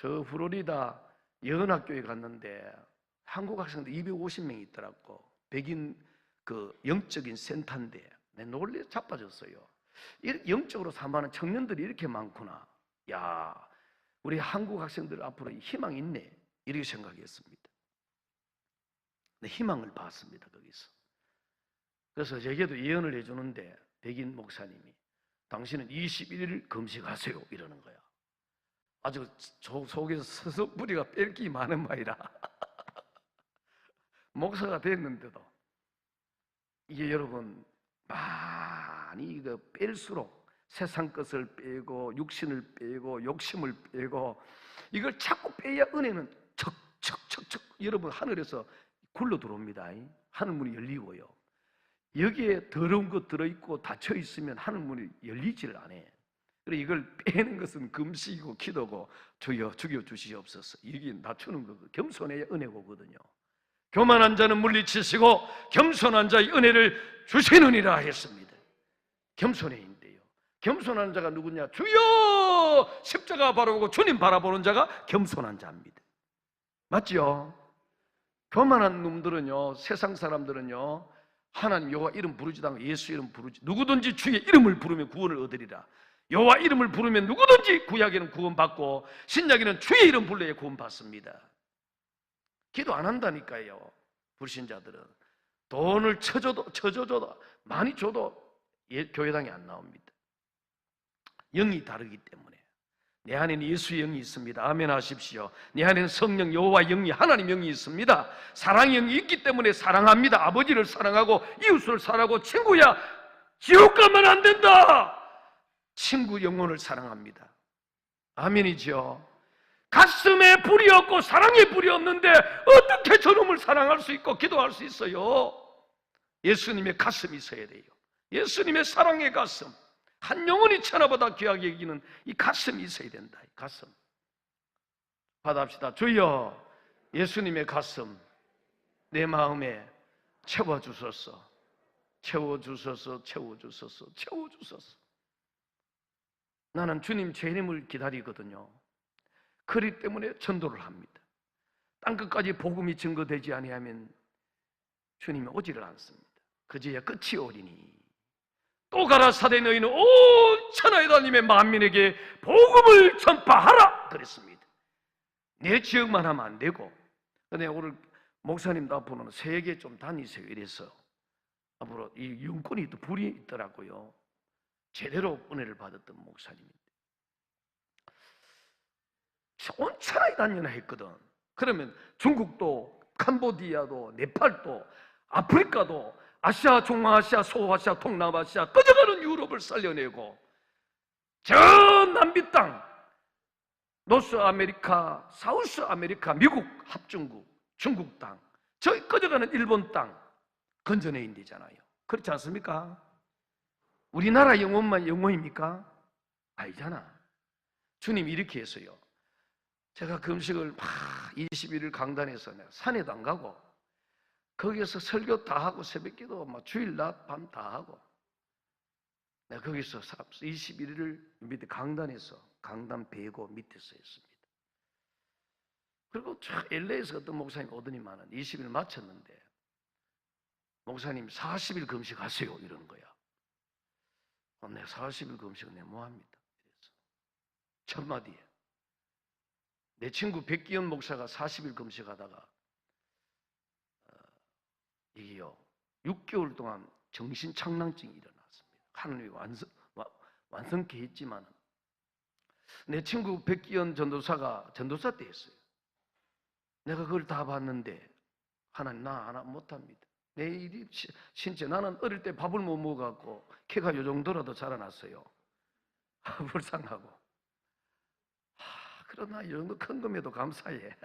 저 플로리다 여은학교에 갔는데 한국 학생들 250명이 있더라고. 백인 그 영적인 센터인데 내 놀래 자빠졌어요. 영적으로 사모하는 청년들이 이렇게 많구나. 야, 우리 한국 학생들 앞으로 희망이 있네, 이렇게 생각했습니다. 네, 희망을 봤습니다, 거기서. 그래서 제게도 예언을 해주는데 백인 목사님이 당신은 21일 금식하세요 이러는 거야. 아주 속에서 서석부리가 뺄기 많은 말이라 목사가 됐는데도 이게 여러분 많이 이거 뺄수록 세상 것을 빼고 육신을 빼고 욕심을 빼고 이걸 자꾸 빼야 은혜는 척척척척 여러분 하늘에서 굴러 들어옵니다. 하늘 문이 열리고요. 여기에 더러운 것 들어있고 닫혀있으면 하늘 문이 열리질 않아요. 그래서 이걸 빼는 것은 금식이고 기도고 주여 죽여주시옵소서, 이게 낮추는 거고 겸손해야 은혜고거든요. 교만한 자는 물리치시고 겸손한 자의 은혜를 주시느니라 했습니다. 겸손해인데요. 겸손한 자가 누구냐? 주여 십자가 바라보고 주님 바라보는 자가 겸손한 자입니다. 맞죠? 교만한 놈들은요, 세상 사람들은요, 하나님 여호와 이름 부르지도 않고 예수 이름 부르지, 누구든지 주의 이름을 부르면 구원을 얻으리라. 여호와 이름을 부르면 누구든지 구약에는 구원받고 신약에는 주의 이름 불러야 구원받습니다. 기도 안 한다니까요. 불신자들은 돈을 쳐줘도 많이 줘도 교회당에 안 나옵니다. 영이 다르기 때문에. 내 안에는 예수의 영이 있습니다. 아멘 하십시오. 내 안에는 성령 여호와 영이, 하나님 영이 있습니다. 사랑의 영이 있기 때문에 사랑합니다. 아버지를 사랑하고 이웃을 사랑하고 친구야 지옥 가면 안 된다. 친구 영혼을 사랑합니다. 아멘이죠. 가슴에 불이 없고 사랑에 불이 없는데 어떻게 저놈을 사랑할 수 있고 기도할 수 있어요? 예수님의 가슴이 있어야 돼요. 예수님의 사랑의 가슴, 한 영혼이 천하보다 귀하게 여기는 이 가슴이 있어야 된다. 이 가슴 받아합시다. 주여 예수님의 가슴 내 마음에 채워주소서, 채워주소서, 채워주소서, 채워주소서. 나는 주님 재림을 기다리거든요. 그렇기 때문에 전도를 합니다. 땅끝까지 복음이 증거되지 아니하면 주님이 오지를 않습니다. 그제야 끝이 오리니 또 가라사대 너희는 온 천하에 다니며 만민에게 복음을 전파하라 그랬습니다. 내 지역만 하면 안 되고, 근데 오늘 목사님도 앞으로는 세계 좀 다니세요 이래서 앞으로 이 윤권이 또 불이 있더라고요. 제대로 은혜를 받았던 목사님인데 온 천하에 다니나 했거든. 그러면 중국도 캄보디아도 네팔도 아프리카도 아시아, 중앙아시아, 소아시아, 동남아시아 꺼져가는 유럽을 살려내고 저 남미 땅 노스 아메리카, 사우스 아메리카, 미국 합중국, 중국 땅, 저 꺼져가는 일본 땅 건져내야 되잖아요. 그렇지 않습니까? 우리나라 영혼만 영혼입니까? 아니잖아. 주님이 이렇게 했어요. 제가 금식을 21일 강단에서 산에도 안 가고 거기에서 설교 다 하고 새벽기도 주일 낮 밤 다 하고 내가 거기서 21일을 밑에 강단에서 강단 배고 밑에서 했습니다. 그리고 LA에서 어떤 목사님 오더니만은 20일 마쳤는데 목사님 40일 금식하세요 이러는 거야. 내가 40일 금식은 내가 뭐합니다. 그래서 첫 마디에 내 친구 백기현 목사가 40일 금식하다가 이게요 6개월 동안 정신착란증이 일어났습니다. 하나님이 완성케 했지만 내 친구 백기현 전도사가 전도사 때 했어요. 내가 그걸 다 봤는데 하나님 나 하나 못합니다. 내 일이 진짜 나는 어릴 때 밥을 못 먹어갖고 키가 요 정도라도 자라났어요. 불쌍하고 그러나 이 정도 큰 금에도 감사해.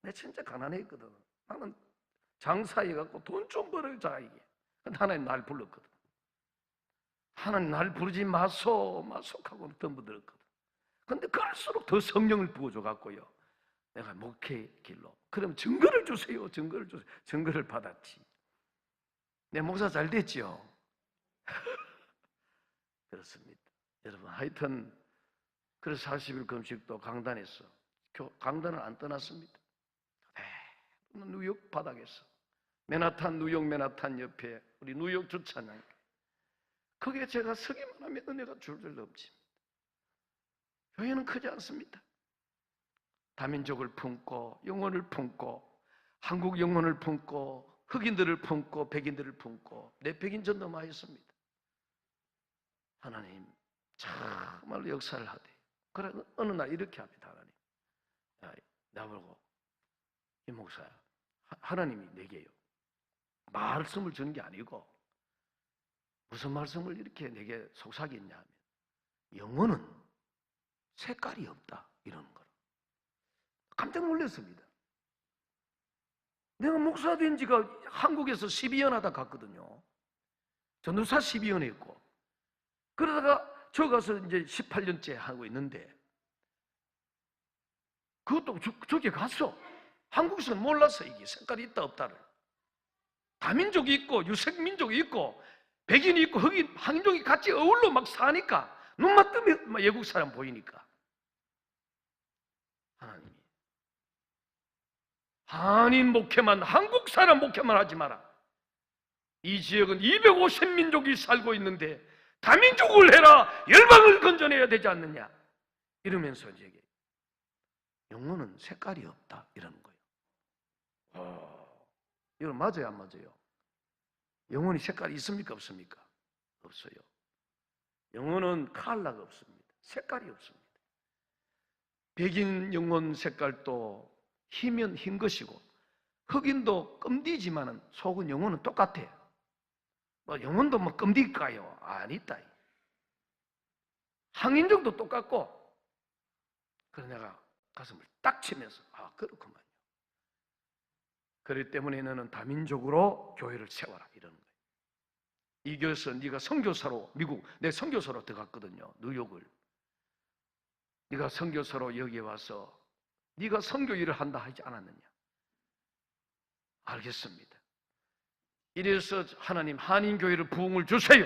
내 진짜 가난했거든. 나는 장사해갖고 돈 좀 벌자 이게. 근데 하나님 날 불렀거든. 하나님 날 부르지 마소 하고 덤부 들었거든. 근데 그럴수록 더 성령을 부어줘갖고요 내가 목회 길로 그럼 증거를 주세요. 증거를 받았지. 내 목사 잘 됐죠? 그렇습니다. 여러분 하여튼 그래서 40일 금식도 강단에서 강단을 안 떠났습니다. 뉴욕 바닥에서 뉴욕 맨하탄 옆에 우리 뉴욕 주차장, 거기에 제가 서기만 하면 은혜가 줄줄 넘칩니다. 교회는 크지 않습니다. 다민족을 품고 영혼을 품고 한국 영혼을 품고 흑인들을 품고 백인들을 품고 내백인 전도마했습니다. 하나님 정말로 역사를 하되, 그래 어느 날 이렇게 합니다. 하나님, 나보고 이 목사야, 하나님이 내게요 말씀을 주는 게 아니고 무슨 말씀을 이렇게 내게 속삭였냐 하면, 영혼은 색깔이 없다 이러는 거라. 깜짝 놀랐습니다. 내가 목사 된 지가 한국에서 12년 하다 갔거든요. 전도사 12년 했고, 그러다가 저 가서 이제 18년째 하고 있는데, 그것도 저기 갔어. 한국에서는 몰랐어, 이게 색깔이 있다 없다를. 다민족이 있고 유색민족이 있고 백인이 있고 흑인, 한인족이 같이 어울러 막 사니까 눈만 뜨면 외국 사람 보이니까 하나님이 한인 목회만, 한국 사람 목회만 하지 마라. 이 지역은 250민족이 살고 있는데 다민족을 해라, 열방을 건져내야 되지 않느냐 이러면서 이제 영혼은 색깔이 없다 이러는 거예요. 이건 맞아요 안 맞아요? 영혼이 색깔이 있습니까 없습니까? 없어요. 영혼은 컬러가 없습니다. 색깔이 없습니다. 백인 영혼 색깔도 희면 흰 것이고, 흑인도 껌디지만은 속은 영혼은 똑같아. 뭐 영혼도 뭐 껌디일까요? 아니다. 항인종도 똑같고. 그래서 내가 가슴을 딱 치면서 그렇구만요. 그렇기 때문에 너는 다민족으로 교회를 세워라 이러는 거예요. 이겨서 네가 선교사로, 미국 내 선교사로 들어갔거든요. 뉴욕을. 네가 선교사로 여기에 와서 네가 선교 일을 한다 하지 않았느냐? 알겠습니다. 이래서 하나님 한인교회를 부흥을 주세요.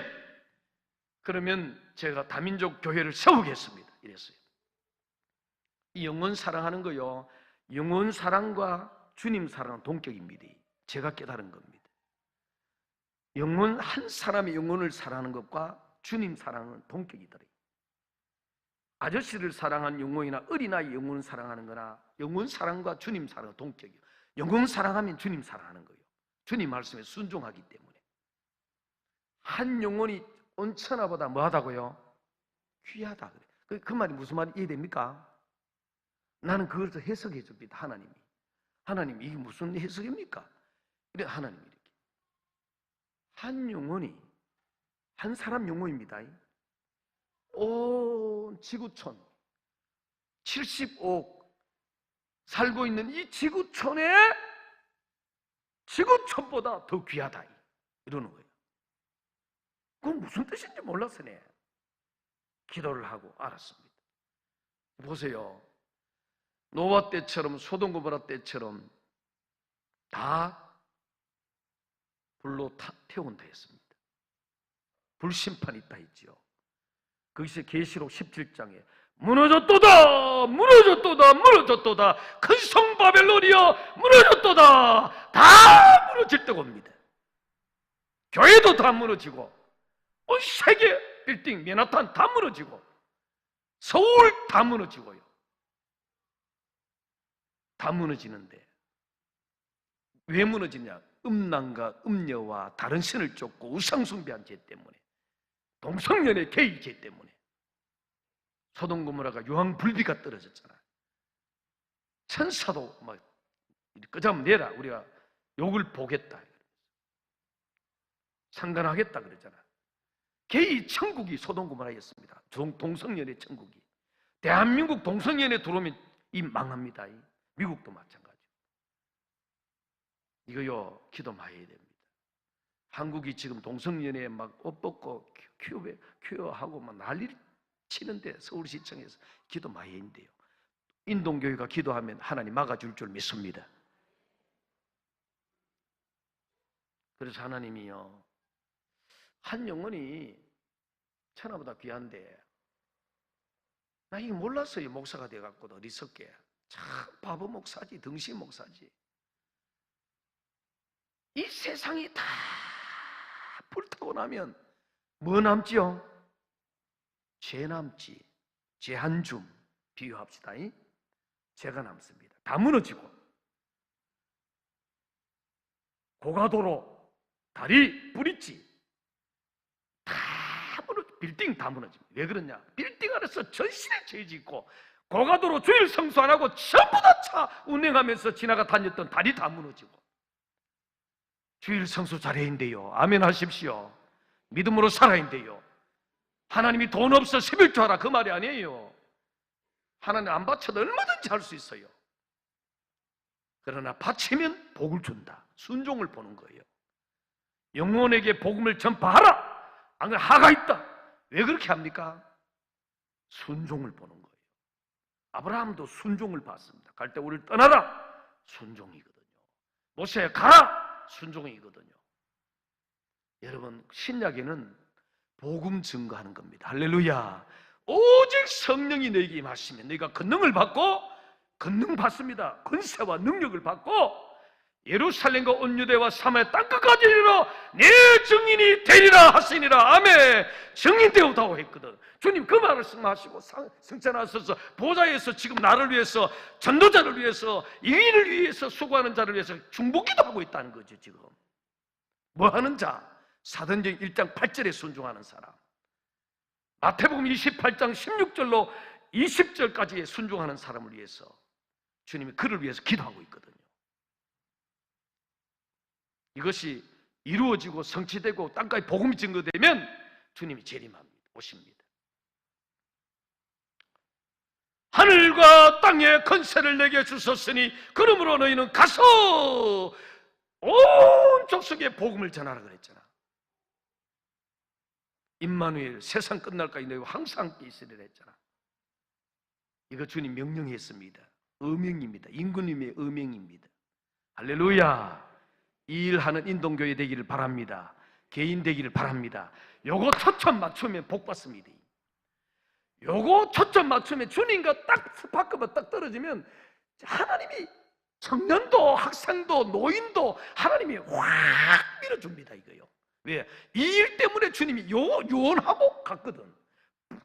그러면 제가 다민족 교회를 세우겠습니다. 이랬어요. 이 영혼 사랑하는 거요, 영혼 사랑과 주님 사랑은 동격입니다. 제가 깨달은 겁니다. 영혼, 한 사람의 영혼을 사랑하는 것과 주님 사랑은 동격이더래요. 아저씨를 사랑한 영혼이나 어린아이 영혼을 사랑하는 거나 영혼 사랑과 주님 사랑은 동격이에요. 영혼 사랑하면 주님 사랑하는 거예요. 주님 말씀에 순종하기 때문에. 한 영혼이 온천하보다 뭐하다고요? 귀하다. 그 말이 무슨 말이 이해됩니까? 나는 그걸 더 해석해 줍니다. 하나님 이게 무슨 해석입니까? 이래 하나님이 이렇게 한 영혼이, 한 사람 영혼입니다. 온 지구촌 70억 살고 있는 이 지구촌보다 더 귀하다 이러는 거예요. 그건 무슨 뜻인지 몰랐으네. 기도를 하고 알았습니다. 보세요. 노아 때처럼, 소돔 고모라 때처럼 다 불로 태운다 했습니다. 불심판이 있다 했지요. 거기서 계시록 17장에 무너졌도다 무너졌도다 무너졌도다 큰 성 바벨론이여 무너졌도다, 다 무너질 때가 옵니다. 교회도 다 무너지고, 세계 빌딩 맨하탄 다 무너지고, 서울 다 무너지고요. 다 무너지는데 왜 무너지냐? 음란과 음녀와 다른 신을 쫓고 우상숭배한 죄 때문에, 동성연애 개의 죄 때문에 소돔 고모라가 유황불비가 떨어졌잖아. 천사도 막 끄잡으면 내라, 우리가 욕을 보겠다, 상관하겠다 그랬잖아. 개의 천국이 소돔 고모라였습니다. 동성연애 천국이. 대한민국 동성연애 들어오면 이 망합니다. 미국도 마찬가지. 이거요 기도 많이 해야 됩니다. 한국이 지금 동성연애에 막 옷 벗고 큐어하고 막 난리를 치는데 서울시청에서 기도 많이 해야 돼요. 인동교회가 기도하면 하나님 막아줄 줄 믿습니다. 그래서 하나님이요, 한 영혼이 천하보다 귀한데 나 이거 몰랐어요. 목사가 돼갖고도 어리석게. 참 바보 목사지, 등신 목사지. 이 세상이 다 불타고 나면 뭐 남지요? 죄 남지. 죄 한 줌 비유합시다. 죄가 남습니다. 다 무너지고 고가도로 다리 뿌리지 다 빌딩 다 무너집니다. 왜 그러냐? 빌딩 안에서 전신에 죄 짓고 고가도로 주일 성수 안 하고 전부 다 차 운행하면서 지나가 다녔던 다리 다 무너지고. 주일 성수 잘해야 한대요. 아멘 하십시오. 믿음으로 살아야 한대요. 하나님이 돈 없어 11조 하라 그 말이 아니에요. 하나님 안 바쳐도 얼마든지 할 수 있어요. 그러나 바치면 복을 준다. 순종을 보는 거예요. 영혼에게 복음을 전파하라. 안 그러면 하가 있다. 왜 그렇게 합니까? 순종을 보는 거예요. 아브라함도 순종을 봤습니다. 갈 때 우리를 떠나라. 순종이거든요. 모세 가라. 순종이거든요. 여러분 신약에는 복음 증거하는 겁니다. 할렐루야. 오직 성령이 너에게 임하시면 너희가 권능을 받고 권능 받습니다. 권세와 능력을 받고 예루살렘과 온 유대와 사마리아 땅끝까지 이르러 내 증인이 되리라 하시니라. 아멘. 증인 되오다고 했거든. 주님 그 말을 말씀하시고 성찬하셔서 보좌에서 지금 나를 위해서 전도자를 위해서 의인을 위해서 수고하는 자를 위해서 중보기도 하고 있다는 거죠. 지금 뭐 하는 자? 사도행전 1장 8절에 순종하는 사람, 마태복음 28장 16절로 20절까지의 순종하는 사람을 위해서 주님이 그를 위해서 기도하고 있거든요. 이것이 이루어지고 성취되고 땅까지 복음이 증거되면 주님이 재림합니다. 오십니다. 하늘과 땅의 권세를 내게 주셨으니 그러므로 너희는 가서 온 족속에 복음을 전하라 그랬잖아. 임마누엘 세상 끝날까지 너희와 항상 함께 있으리라 했잖아. 이거 주님 명령했습니다. 의명입니다. 임금님의 의명입니다. 할렐루야. 이 일하는 인동교회 되기를 바랍니다. 개인 되기를 바랍니다. 요거 초점 맞추면 복 받습니다. 요거 초점 맞추면 주님과 딱 스파크가 딱 떨어지면 하나님이 청년도 학생도 노인도 하나님이 확 밀어줍니다. 이거요. 왜? 이 일 때문에 주님이 요원하고 갔거든.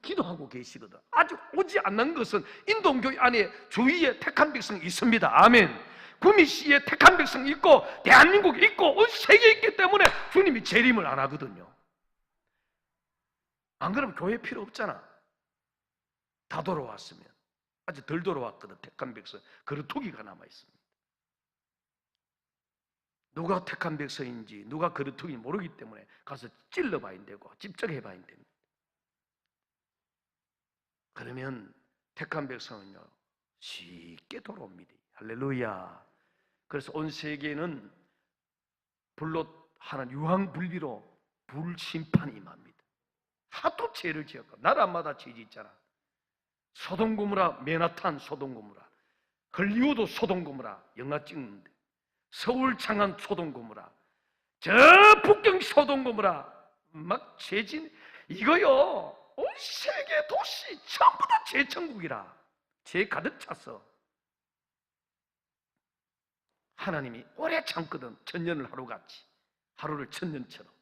기도하고 계시거든. 아직 오지 않는 것은 인동교회 안에 주위에 택한 백성이 있습니다. 아멘. 구미시에 택한 백성이 있고 대한민국에 있고 온 세계에 있기 때문에 주님이 재림을 안 하거든요. 안 그러면 교회 필요 없잖아. 다 돌아왔으면. 아직 덜 돌아왔거든. 택한 백성 그릇토기가 남아있습니다. 누가 택한 백성인지 누가 그릇토기인지 모르기 때문에 가서 찔러봐야 되고 집적해봐야 됩니다. 그러면 택한 백성은요 쉽게 돌아옵니다. 할렐루야. 그래서 온 세계는 불로 하는 유황분리로 불심판이 임합니다. 하도 죄를 지었고 나라마다 죄 짓잖아. 소돔고모라, 맨하탄 소돔고모라, 헐리우드 소돔고모라 영화 찍는데, 서울 창안 소돔고모라, 저 북경 소돔고모라 막 죄진 이거요. 온 세계 도시 전부 다 죄천국이라 죄 가득 찼어. 하나님이 오래 참거든. 천년을 하루같이, 하루를 천년처럼.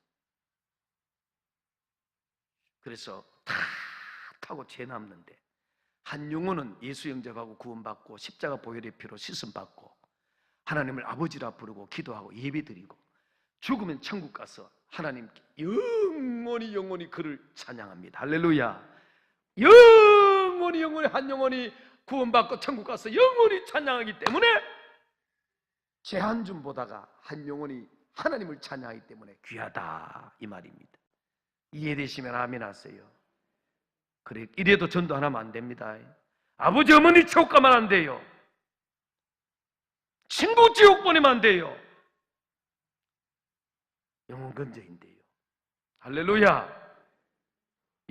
그래서 다 타고 죄 남는데 한 영혼은 예수 영접하고 구원받고 십자가 보혈의 피로 씻음받고 하나님을 아버지라 부르고 기도하고 예배드리고 죽으면 천국 가서 하나님께 영원히 그를 찬양합니다. 할렐루야. 영원히 한 영혼이 구원받고 천국 가서 영원히 찬양하기 때문에 죄 한 줌 보다가 한 영혼이 하나님을 찬양하기 때문에 귀하다 이 말입니다. 이해되시면 아멘 하세요. 그래 이래도 전도 안 하면 안 됩니다. 아버지 어머니 지옥 가면 안 돼요. 친구 지옥 보내면 안 돼요. 영혼 건져인데요. 할렐루야.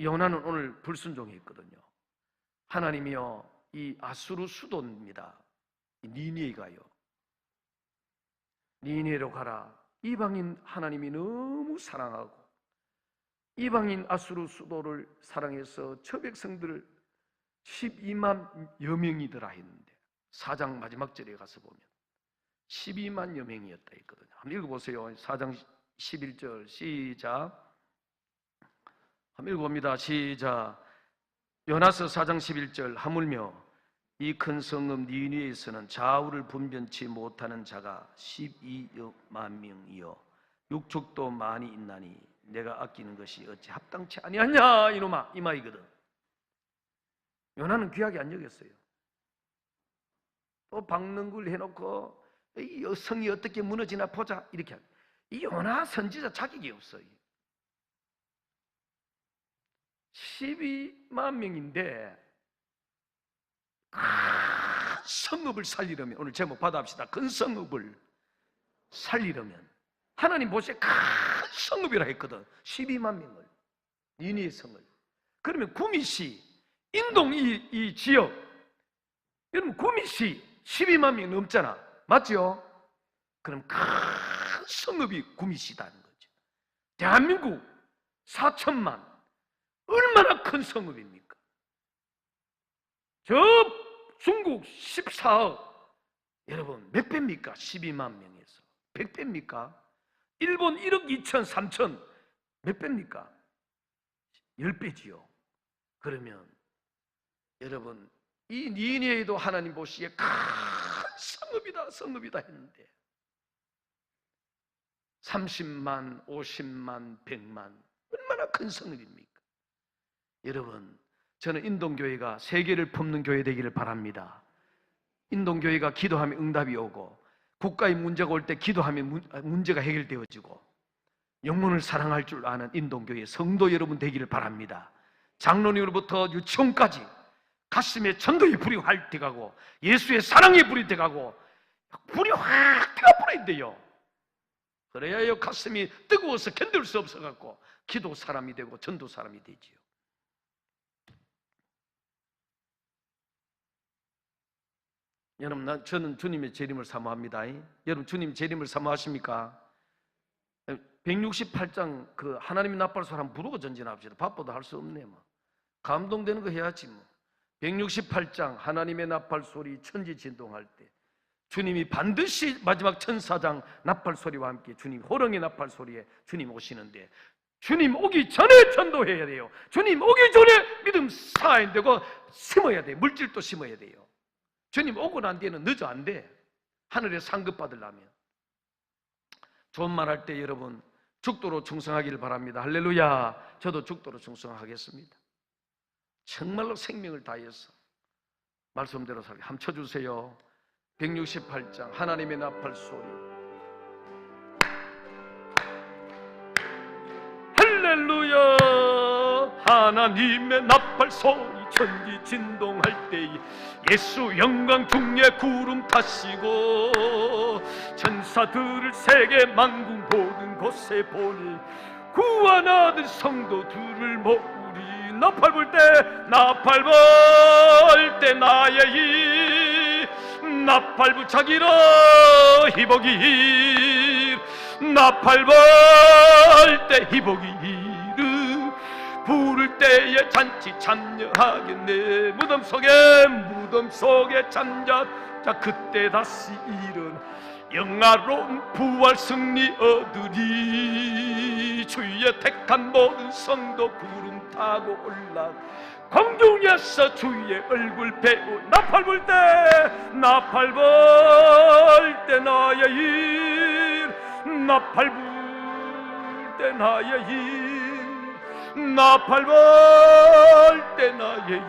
요나는 오늘 불순종했거든요. 하나님이요 이 아수르 수도입니다. 니느웨에 가요. 니느웨로 가라. 이방인 하나님이 너무 사랑하고 이방인 아수르 수도를 사랑해서 저 백성들을 12만여 명이더라 했는데 4장 마지막 절에 가서 보면 12만여 명이었다 했거든요. 한번 읽어보세요. 4장 11절 시작. 한번 읽어봅니다. 시작. 요나서 4장 11절. 하물며 이 큰 성읍 니느웨에서는 좌우를 분변치 못하는 자가 12만 명이요 육축도 많이 있나니 내가 아끼는 것이 어찌 합당치 아니하냐 이놈아, 이 말이거든. 요나는 귀하게 안 여겼어요. 또 박능굴 해놓고 이 성이 어떻게 무너지나 보자 이렇게 하는. 이 요나 선지자 자격이 없어요. 12만 명인데 큰 성읍을 살리려면, 오늘 제목 받아합시다. 큰 성읍을 살리려면 하나님 모세에 큰 성읍이라 했거든. 12만 명을, 니느웨 성을. 그러면 구미시, 인동 이 지역, 여러분 구미시 12만 명 넘잖아, 맞죠? 그럼 큰 성읍이 구미시다는 거죠. 대한민국 4천만, 얼마나 큰 성읍입니까? 저 중국 14억, 여러분 몇 배입니까? 12만 명에서 100배입니까? 일본 1억 2천 3천 몇 배입니까? 10배지요. 그러면 여러분 이 니느웨도 하나님 보시기에 큰 성읍이다 성읍이다 했는데 30만, 50만, 100만, 얼마나 큰 성읍입니까? 여러분, 저는 인동교회가 세계를 품는 교회 되기를 바랍니다. 인동교회가 기도하면 응답이 오고, 국가의 문제가 올 때 기도하면 문제가 해결되어지고, 영혼을 사랑할 줄 아는 인동교회 성도 여러분 되기를 바랍니다. 장로님으로부터 유치원까지 가슴에 전도의 불이 활 돼가고, 예수의 사랑의 불이 돼가고, 불이 확 태워버려야 돼요. 그래야 가슴이 뜨거워서 견딜 수 없어갖고 기도 사람이 되고 전도 사람이 되지요. 여러분, 저는 주님의 재림을 사모합니다. 여러분, 주님 재림을 사모하십니까? 168장 그 하나님의 나팔소리 한번 부르고 전진합시다. 바빠도 할 수 없네. 뭐 감동되는 거 해야지. 뭐 168장 하나님의 나팔소리 천지 진동할 때 주님이 반드시 마지막 천사장 나팔소리와 함께 주님 호령의 나팔소리에 주님 오시는데, 주님 오기 전에 전도해야 돼요. 주님 오기 전에 믿음 쌓아야 되고 심어야 돼요. 물질도 심어야 돼요. 주님 오고 난 뒤에는 늦어 안 돼. 하늘에 상급 받으려면. 좋은 말 할 때 여러분 죽도록 충성하기를 바랍니다. 할렐루야. 저도 죽도록 충성하겠습니다. 정말로 생명을 다해서 말씀대로 살게. 한번 쳐주세요. 168장 하나님의 나팔소리. 할렐루야. 하나님의 나팔소리 천지 진동할 때에 예수 영광 중에 구름 타시고 천사들을 세계 만국 모든 곳에 보니 구원하던 성도들을 모으리. 나팔 불 때 나의 일 나팔 부차기로 희복이 나팔 불 때 희복이 이르 부를 때에 잔치 참여하겠네. 무덤 속에 잠자 자 그때 다시 일어나 영화로운 부활 승리 얻으리. 주의 택한 모든 성도 구름 타고 올라 공중에서 주의 얼굴 배우. 나팔 불 때 나의 일 나팔 불 때 나의 일 나팔 불 때 나의 일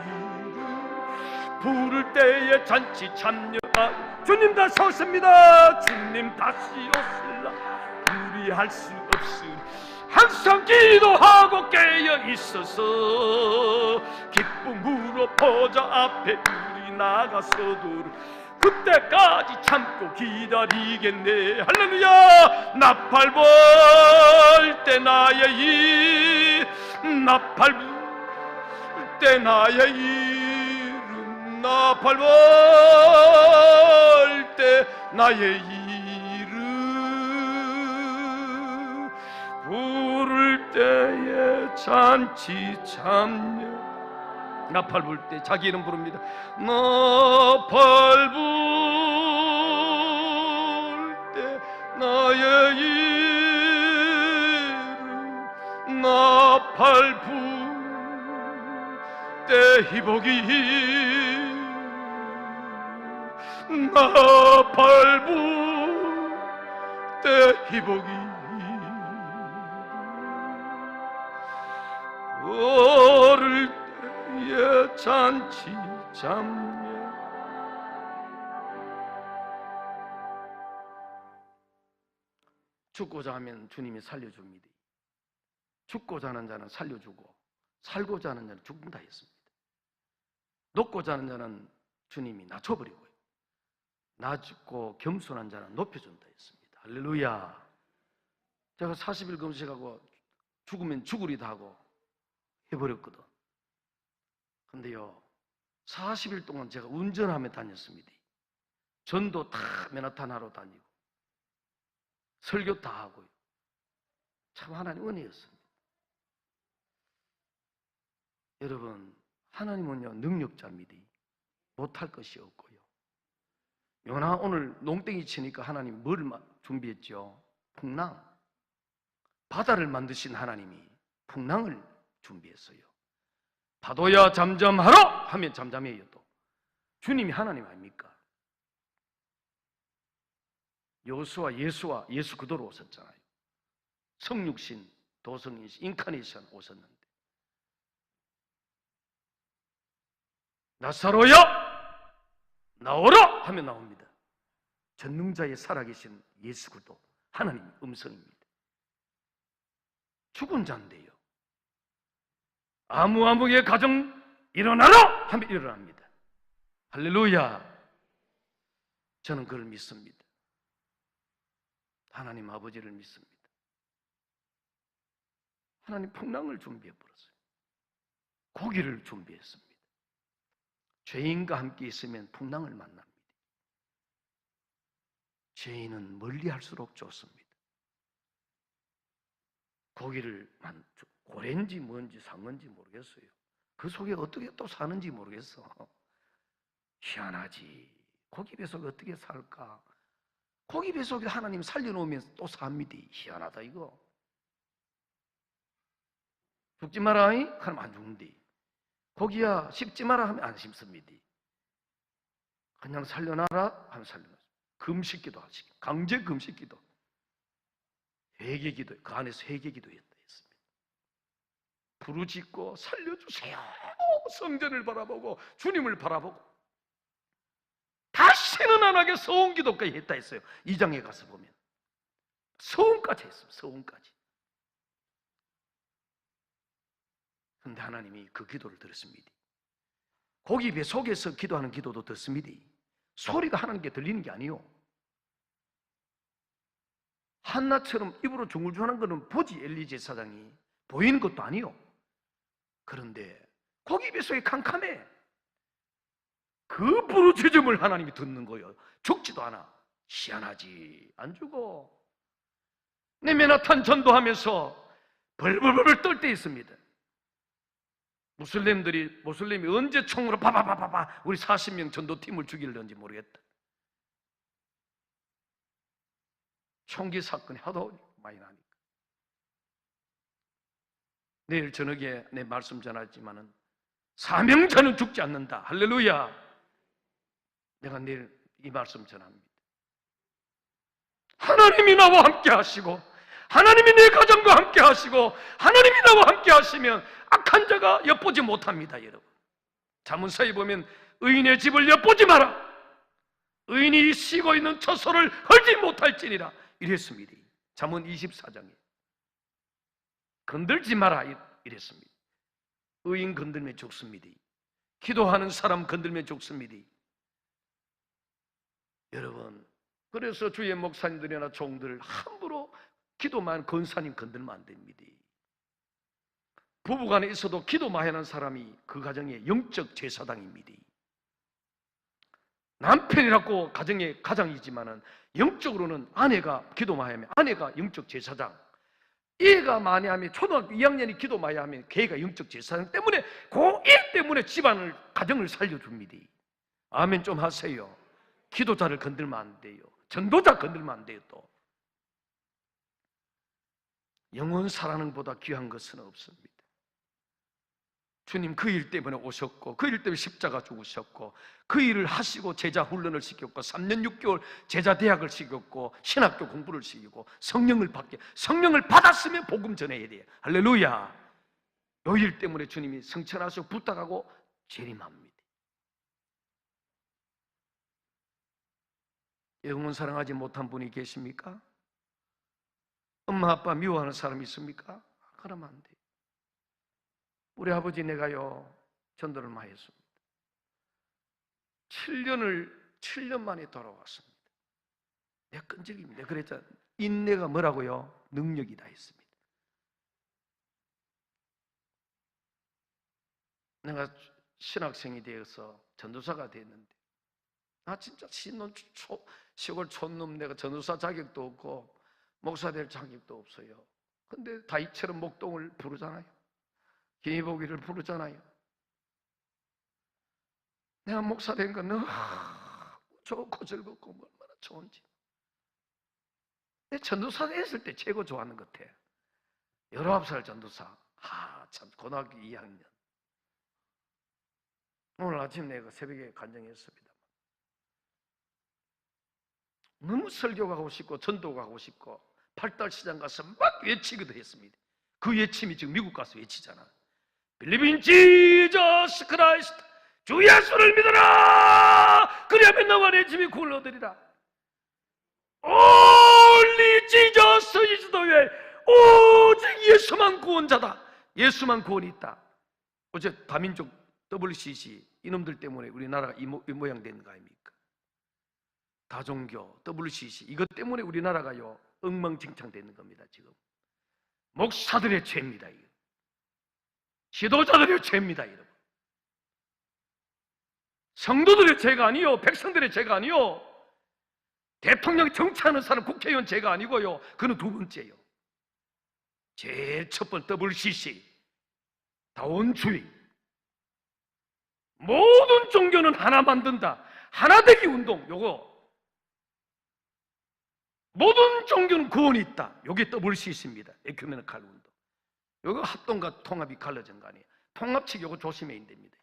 부를 때에 잔치 참여하. 주님 다시 오십니다. 주님 다시 오실라. 우리 할 수 없으니 항상 기도하고 깨어 있어서 기쁨으로 보좌 앞에 우리 나가서도 그때까지 참고 기다리겠네. 할렐루야. 나팔 불 때 나의 일 나팔 불 때 나의 이름 나팔 불 때 나의 이름 부를 때에 잔치 참여 나팔 불 때 자기 이름 부릅니다. 나팔 불 때 나의 이름, 나팔 불 때 희복이, 나팔 불 때 희복이, 어릴 때의 잔치 장면. 죽고자 하면 주님이 살려줍니다. 죽고자 하는 자는 살려주고 살고자 하는 자는 죽는다 했습니다. 높고자 하는 자는 주님이 낮춰버리고요, 낮고 겸손한 자는 높여준다 했습니다. 할렐루야. 제가 40일 금식하고 죽으면 죽으리다 하고 해버렸거든. 근데요, 40일 동안 제가 운전하며 다녔습니다. 전도 다 맨하탄 하러 다니고 설교 다 하고요. 참 하나님 은혜였습니다. 여러분, 하나님은요 능력자입니다. 못할 것이 없고요. 요나 오늘 농땡이 치니까 하나님 뭘 준비했죠? 풍랑. 바다를 만드신 하나님이 풍랑을 준비했어요. 파도야 잠잠하라 하면 잠잠해요. 또 주님이 하나님 아닙니까? 여호수아 예수 그대로 오셨잖아요. 성육신, 도성인신, 인카네이션 오셨는데, 나사로야 나오라 하면 나옵니다. 전능자의 살아계신 예수 그리스도 하나님 음성입니다. 죽은 자인데요, 아무의 가정 일어나라 하면 일어납니다. 할렐루야. 저는 그걸 믿습니다. 하나님 아버지를 믿습니다. 하나님 풍랑을 준비해 버렸어요. 고기를 준비했습니다. 죄인과 함께 있으면 풍랑을 만납니다. 죄인은 멀리 할수록 좋습니다. 고기를 고래인지 뭔지 상어인지 모르겠어요. 그 속에 어떻게 또 사는지 모르겠어. 희한하지. 고기 뱃속에 어떻게 살까? 고기 뱃속에 하나님 살려놓으면 또 삽니다. 희한하다 이거. 죽지 마라 하면 안 죽는데, 고기야 씹지 마라 하면 안 씹습니다. 그냥 살려놔라 하면 살려놔. 금식기도 하시기, 강제 금식기도, 회개기도, 그 안에서 회개기도 했습니다. 부르짖고 살려주세요. 성전을 바라보고 주님을 바라보고 다시는 안 하게 서원기도까지 했다 했어요. 2장에 가서 보면 서원까지 했어요. 서원까지. 그런데 하나님이 그 기도를 들었습니다. 고기 배 속에서 기도하는 기도도 듣습니다. 소리가 하나님께 들리는 게 아니요, 한나처럼 입으로 중얼중얼하는 것은 보지, 엘리 제사장이 보이는 것도 아니요. 그런데 고기 뱃속에 캄캄해. 그 부르짖음을 하나님이 듣는 거예요. 죽지도 않아. 희한하지. 안 죽어. 내 맨하탄 전도하면서 벌벌벌 떨 때 있습니다. 모슬렘이 언제 총으로 바바바바바 우리 40명 전도팀을 죽이려는지 모르겠다. 총기 사건이 하도 많이 나니까. 내일 저녁에 내 말씀 전하지만은 사명자는 죽지 않는다. 할렐루야. 내가 내일 이 말씀 전합니다. 하나님이 나와 함께 하시고, 하나님이 내 가정과 함께 하시고, 하나님이 나와 함께 하시면 악한 자가 엿보지 못합니다. 여러분, 잠언서에 보면 의인의 집을 엿보지 마라, 의인이 쉬고 있는 처소를 헐지 못할지니라 이랬습니다. 잠언 24장에 건들지 마라 이랬습니다. 의인 건들면 죽습니다. 기도하는 사람 건들면 죽습니다. 여러분, 그래서 주의 목사님들이나 종들 함부로 기도만 권사님 건들면 안 됩니다. 부부간에 있어도 기도 많이 하는 사람이 그 가정의 영적 제사장입니다. 남편이라고 가정의 가장이지만은 영적으로는 아내가 기도 많이 하면 아내가 영적 제사장, 얘가 많이 하면 초등학교 2학년이 기도 많이 하면 걔가 영적 제사장 때문에 그 때문에 집안을 가정을 살려줍니다. 아멘 좀 하세요. 기도자를 건들면 안 돼요. 전도자 건들면 안 돼요. 또 영혼 사랑하는 것보다 귀한 것은 없습니다. 주님 그 일 때문에 오셨고 그 일 때문에 십자가 죽으셨고 그 일을 하시고 제자 훈련을 시켰고 3년 6개월 제자 대학을 시켰고 신학교 공부를 시키고 성령을 받았으면 복음 전해야 돼요. 할렐루야. 이 일 때문에 주님이 성천하시고 부탁하고 재림합니다. 영혼 사랑하지 못한 분이 계십니까? 엄마 아빠 미워하는 사람이 있습니까? 그러면 안 돼요. 우리 아버지 내가요 전도를 많이 했습니다. 7년 만에 돌아왔습니다. 내가 끈질깁니다. 그랬잖아. 인내가 뭐라고요? 능력이다 했습니다. 내가 신학생이 되어서 전도사가 됐는데 나 진짜 시골 촌놈, 내가 전도사 자격도 없고 목사 될 자격도 없어요. 근데 다윗처럼 목동을 부르잖아요. 김희복이를 부르잖아요. 내가 목사 된 건 너무 좋고 즐겁고 얼마나 좋은지. 내 전도사 했을 때 최고 좋아하는 것 같아. 19살 전도사. 참 고등학교 2학년. 오늘 아침 내가 새벽에 간증했습니다. 너무 설교 가고 싶고 전도 가고 싶고 8달 시장 가서 막 외치기도 했습니다. 그 외침이 지금 미국 가서 외치잖아. Believe in Jesus Christ. 주 예수를 믿어라. 그리하면 너와 내 집이 구원을 얻으리라. Only Jesus is the way. 오직 예수만 구원자다. 예수만 구원이 있다. 어제 다민족 WCC 이놈들 때문에 우리나라가 이 모양 된 거 아닙니까? 다종교 WCC 이것 때문에 우리나라가요 엉망진창 되는 겁니다. 지금 목사들의 죄입니다. 이거. 지도자들의 죄입니다. 여러분. 성도들의 죄가 아니요, 백성들의 죄가 아니요, 대통령 정치하는 사람 국회의원 죄가 아니고요. 그는 두 번째요. 제일 첫 번째 WCC 다원주의. 모든 종교는 하나 만든다. 하나되기 운동. 요거 모든 종교는 구원이 있다. 요게 WCC입니다. 에큐메니칼 운동. 요거 합동과 통합이 갈라진 거 아니에요. 통합 측 요거 조심해야 됩니다.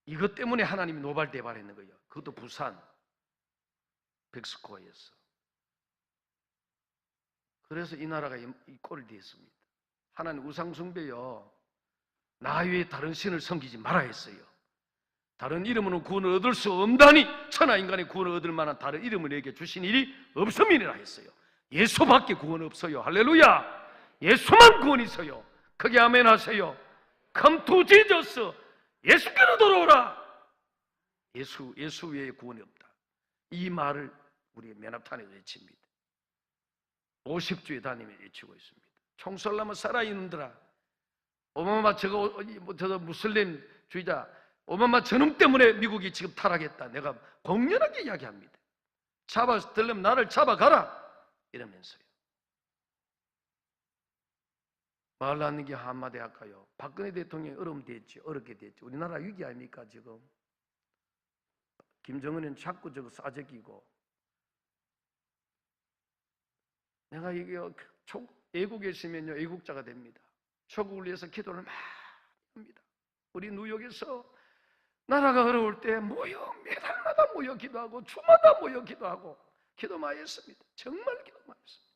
이것 때문에 하나님이 노발대발했는 거예요. 그것도 부산 백스코어였어. 그래서 이 나라가 이 꼴이 됐습니다. 하나님 우상숭배요, 나 외에 다른 신을 섬기지 말아 했어요. 다른 이름으로 구원을 얻을 수 없다니 천하 인간의 구원을 얻을 만한 다른 이름을 내게 주신 일이 없음이니라 했어요. 예수밖에 구원 없어요. 할렐루야. 예수만 구원이 있어요. 크게 아멘 하세요. Come to Jesus. 예수께로 돌아오라. 예수 외에 구원이 없다. 이 말을 우리 맨하탄에서 외칩니다. 50주에 다니며 외치고 있습니다. 총살라면 살아있는들아, 오바마 저거 무슬림주의자 오바마 저놈 때문에 미국이 지금 타락했다. 내가 공연하게 이야기합니다. 들려면 나를 잡아가라 이러면서요. 말 낳는 게 한마디 할까요? 박근혜 대통령이 어렵게 됐지. 우리나라 위기 아닙니까 지금? 김정은은 자꾸 저거 싸제기고. 내가 이게 애국에 있으면요 애국자가 됩니다. 조국을 위해서 기도를 많이 합니다. 우리 뉴욕에서 나라가 어려울 때 매달마다 모여 기도하고 주마다 모여 기도하고 기도 많이 했습니다. 정말 기도 많이 했습니다.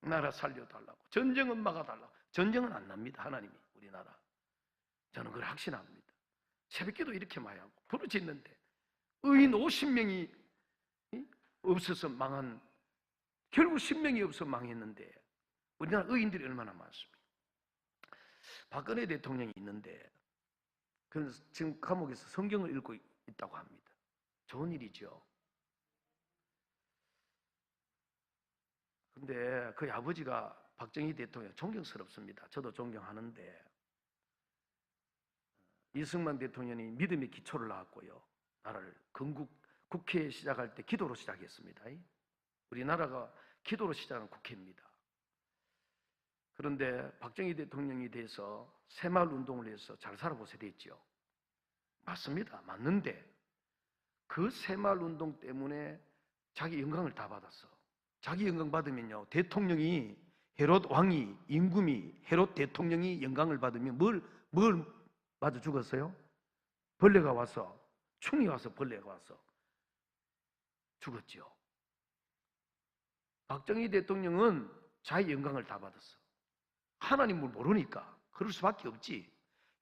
나라 살려달라고, 전쟁은 막아달라고. 전쟁은 안 납니다. 하나님이 우리나라. 저는 그걸 확신합니다. 새벽기도 이렇게 많이 하고 부르짖는데 의인 50명이 없어서 망한, 결국 10명이 없어 망했는데 우리나라 의인들이 얼마나 많습니까? 박근혜 대통령이 있는데 그는 지금 감옥에서 성경을 읽고 있다고 합니다. 좋은 일이죠. 근데 그 아버지가 박정희 대통령 존경스럽습니다. 저도 존경하는데 이승만 대통령이 믿음의 기초를 낳았고요, 나라를 국회 시작할 때 기도로 시작했습니다. 우리나라가 기도로 시작한 국회입니다. 그런데 박정희 대통령이 돼서 새마을 운동을 해서 잘 살아보세요 됐죠. 맞습니다. 맞는데 그 새마을 운동 때문에 자기 영광을 다 받았어. 자기 영광 받으면요, 대통령이 헤롯 왕이, 임금이, 헤롯 대통령이 영광을 받으면 뭘 맞아 죽었어요? 벌레가 와서, 충이 와서 벌레가 와서 죽었죠. 박정희 대통령은 자기 영광을 다 받았어. 하나님을 모르니까 그럴 수밖에 없지.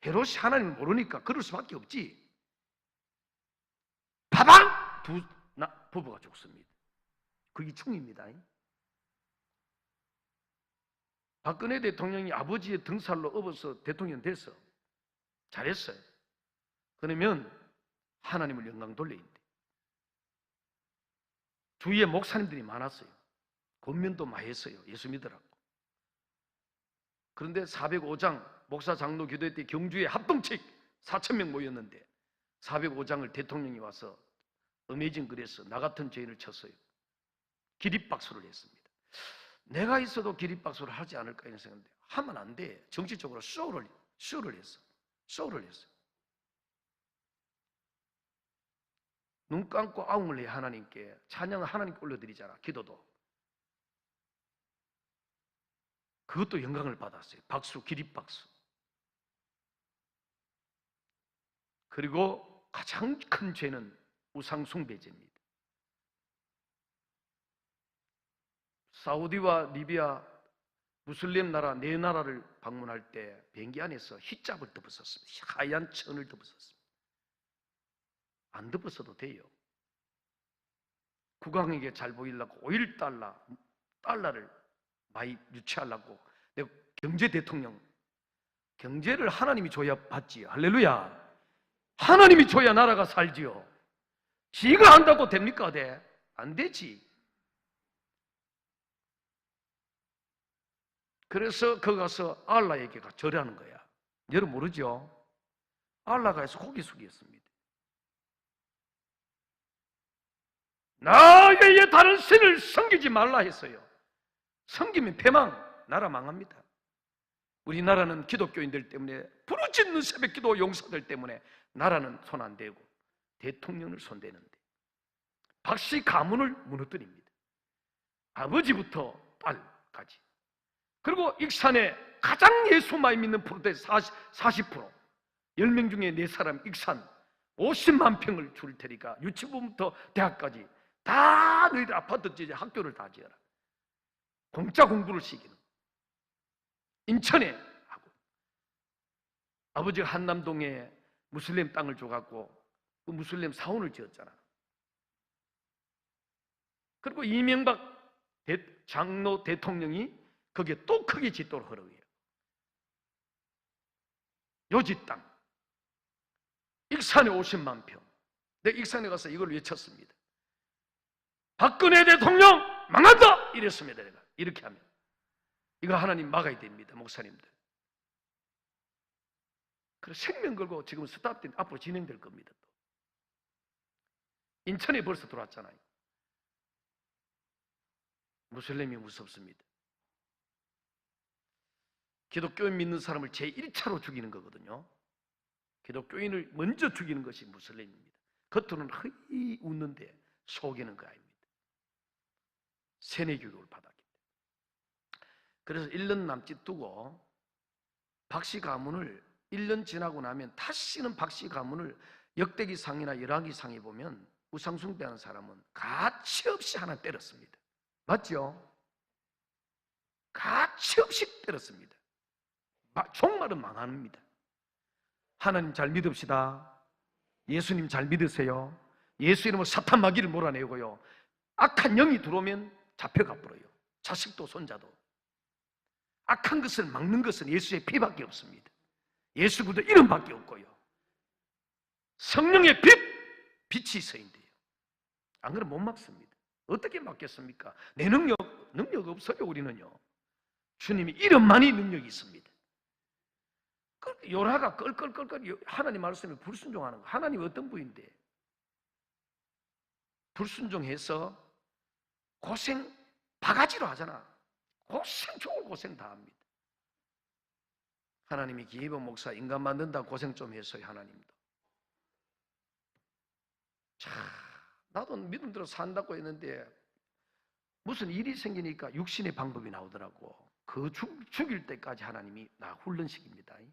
헤롯이 하나님을 모르니까 그럴 수밖에 없지. 파방! 부부가 죽습니다. 그게 충입니다. 박근혜 대통령이 아버지의 등살로 업어서 대통령 됐어. 잘했어요. 그러면 하나님을 영광 돌려야 돼. 주위에 목사님들이 많았어요. 권면도 많이 했어요. 예수 믿으라고. 그런데 405장 목사 장로 교대 때 경주에 합동책 4,000명 모였는데 405장을 대통령이 와서 어메이징 그래서 나 같은 죄인을 쳤어요. 기립박수를 했습니다. 내가 있어도 기립박수를 하지 않을까 이런 생각인데 하면 안 돼. 정치적으로 쇼를 했어. 쇼를 했어. 눈 감고 아웅을 해. 하나님께 찬양을 하나님께 올려드리잖아. 기도도 그것도 영광을 받았어요. 박수, 기립박수. 그리고 가장 큰 죄는 우상숭배죄입니다. 사우디와 리비아 무슬림 나라 네 나라를 방문할 때 비행기 안에서 히잡을 덮었었습니다. 하얀 천을 덮었었습니다. 안 덮었어도 돼요. 국왕에게 잘 보이려고 5달러를 많이 유치하려고 내가 경제 대통령, 경제를 하나님이 줘야 받지요. 할렐루야. 하나님이 줘야 나라가 살지요. 지가 한다고 됩니까? 안 되지. 그래서 거기 가서 알라에게 절하는 거야. 여러분 모르죠? 알라가 해서 고개 숙였습니다. 나 외에 다른 신을 섬기지 말라 했어요. 섬기면 패망, 나라 망합니다. 우리나라는 기독교인들 때문에 부르짖는 새벽기도 용사들 때문에 나라는 손 안 대고 대통령을 손대는데 박씨 가문을 무너뜨립니다. 아버지부터 딸까지. 그리고 익산에 가장 예수 많이 믿는 프로테스탄 40%, 10명 중에 4사람 익산 50만 평을 줄 테니까 유치부부터 대학까지 다 너희들 아파트 지어 학교를 다 지어라. 공짜 공부를 시키는. 인천에 하고 아버지가 한남동에 무슬림 땅을 줘갖고 그 무슬림 사원을 지었잖아. 그리고 이명박 장로 대통령이 거기에 또 크게 짓도록 허락해요. 요지 땅 익산에 50만 평. 내가 익산에 가서 이걸 외쳤습니다. 박근혜 대통령 망한다! 이랬습니다. 내가 이렇게 하면 이거 하나님 막아야 됩니다. 목사님들. 그래서 생명 걸고 지금 스탑된 앞으로 진행될 겁니다. 또. 인천에 벌써 들어왔잖아요. 무슬림이 무섭습니다. 기독교인 믿는 사람을 제1차로 죽이는 거거든요. 기독교인을 먼저 죽이는 것이 무슬림입니다. 겉으로는 흐이 웃는데 속에는 그 아닙니다. 세뇌 교육을 받았기 때문에. 그래서 1년 남짓 두고 박씨 가문을 1년 지나고 나면 다시는 박씨 가문을 역대기상이나 열왕기상에 보면 우상숭배하는 사람은 가치없이 하나 때렸습니다. 맞죠? 가치없이 때렸습니다. 종말은 망합니다. 하나님 잘 믿읍시다. 예수님 잘 믿으세요. 예수 이름으로 사탄 마귀를 몰아내고요. 악한 영이 들어오면 잡혀가 버려요. 자식도 손자도. 악한 것을 막는 것은 예수의 피밖에 없습니다. 예수 그리스도 이름밖에 없고요. 성령의 빛이 있어야 돼요. 안 그러면 못 막습니다. 어떻게 막겠습니까? 내 능력 없어요. 우리는요. 주님이 이름만이 능력이 있습니다. 요나가 껄껄껄껄 하나님 말씀에 불순종하는 거. 하나님 어떤 분인데? 불순종해서 고생 바가지로 하잖아. 고생 좋을 고생 다 합니다. 하나님이 김희범 목사 인간 만든다 고생 좀 했어요. 하나님도. 자, 나도 믿음대로 산다고 했는데 무슨 일이 생기니까 육신의 방법이 나오더라고. 그 죽일 때까지 하나님이 나 훈련시킵니다.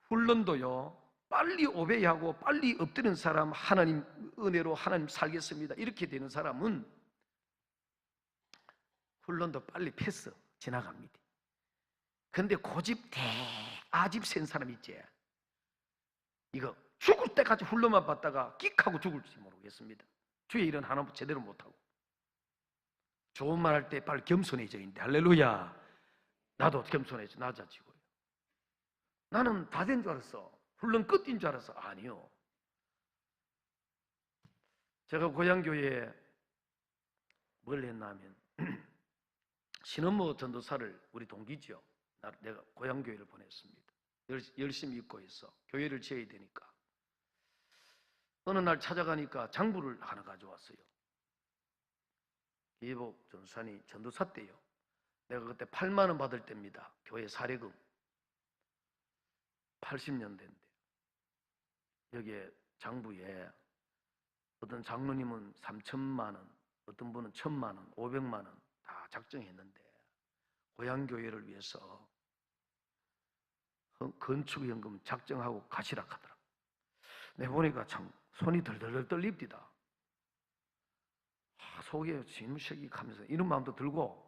훈련도요, 빨리 오베이하고 빨리 엎드린 사람 하나님 은혜로 하나님 살겠습니다 이렇게 되는 사람은 훈련도 빨리 패스 지나갑니다. 근데 고집 아집 센 사람 있지, 이거 죽을 때까지 훈련만 받다가 끽하고 죽을지 모르겠습니다. 주의 일은 하나도 제대로 못하고. 좋은 말 할 때 빨리 겸손해져 있는데, 할렐루야. 나도 겸손해져 낮아지고요. 나는 다 된 줄 알았어. 훈련 끝인 줄 알았어. 아니요. 제가 고향교회에 뭘 했나 하면 신은모 전도사를, 우리 동기죠, 내가 고향교회를 보냈습니다. 열심히 입고 있어. 교회를 지어야 되니까. 어느 날 찾아가니까 장부를 하나 가져왔어요. 이복 전도사님 전도사 때요. 내가 그때 8만 원 받을 때입니다. 교회 사례금. 80년대인데 여기에 장부에 어떤 장로님은 3천만 원, 어떤 분은 1,000만 원, 500만 원 다 작정했는데 고향교회를 위해서 건축연금 작정하고 가시라 하더라. 내가 보니까 참 손이 덜덜 떨립니다. 속에 진무색이 하면서 이런 마음도 들고,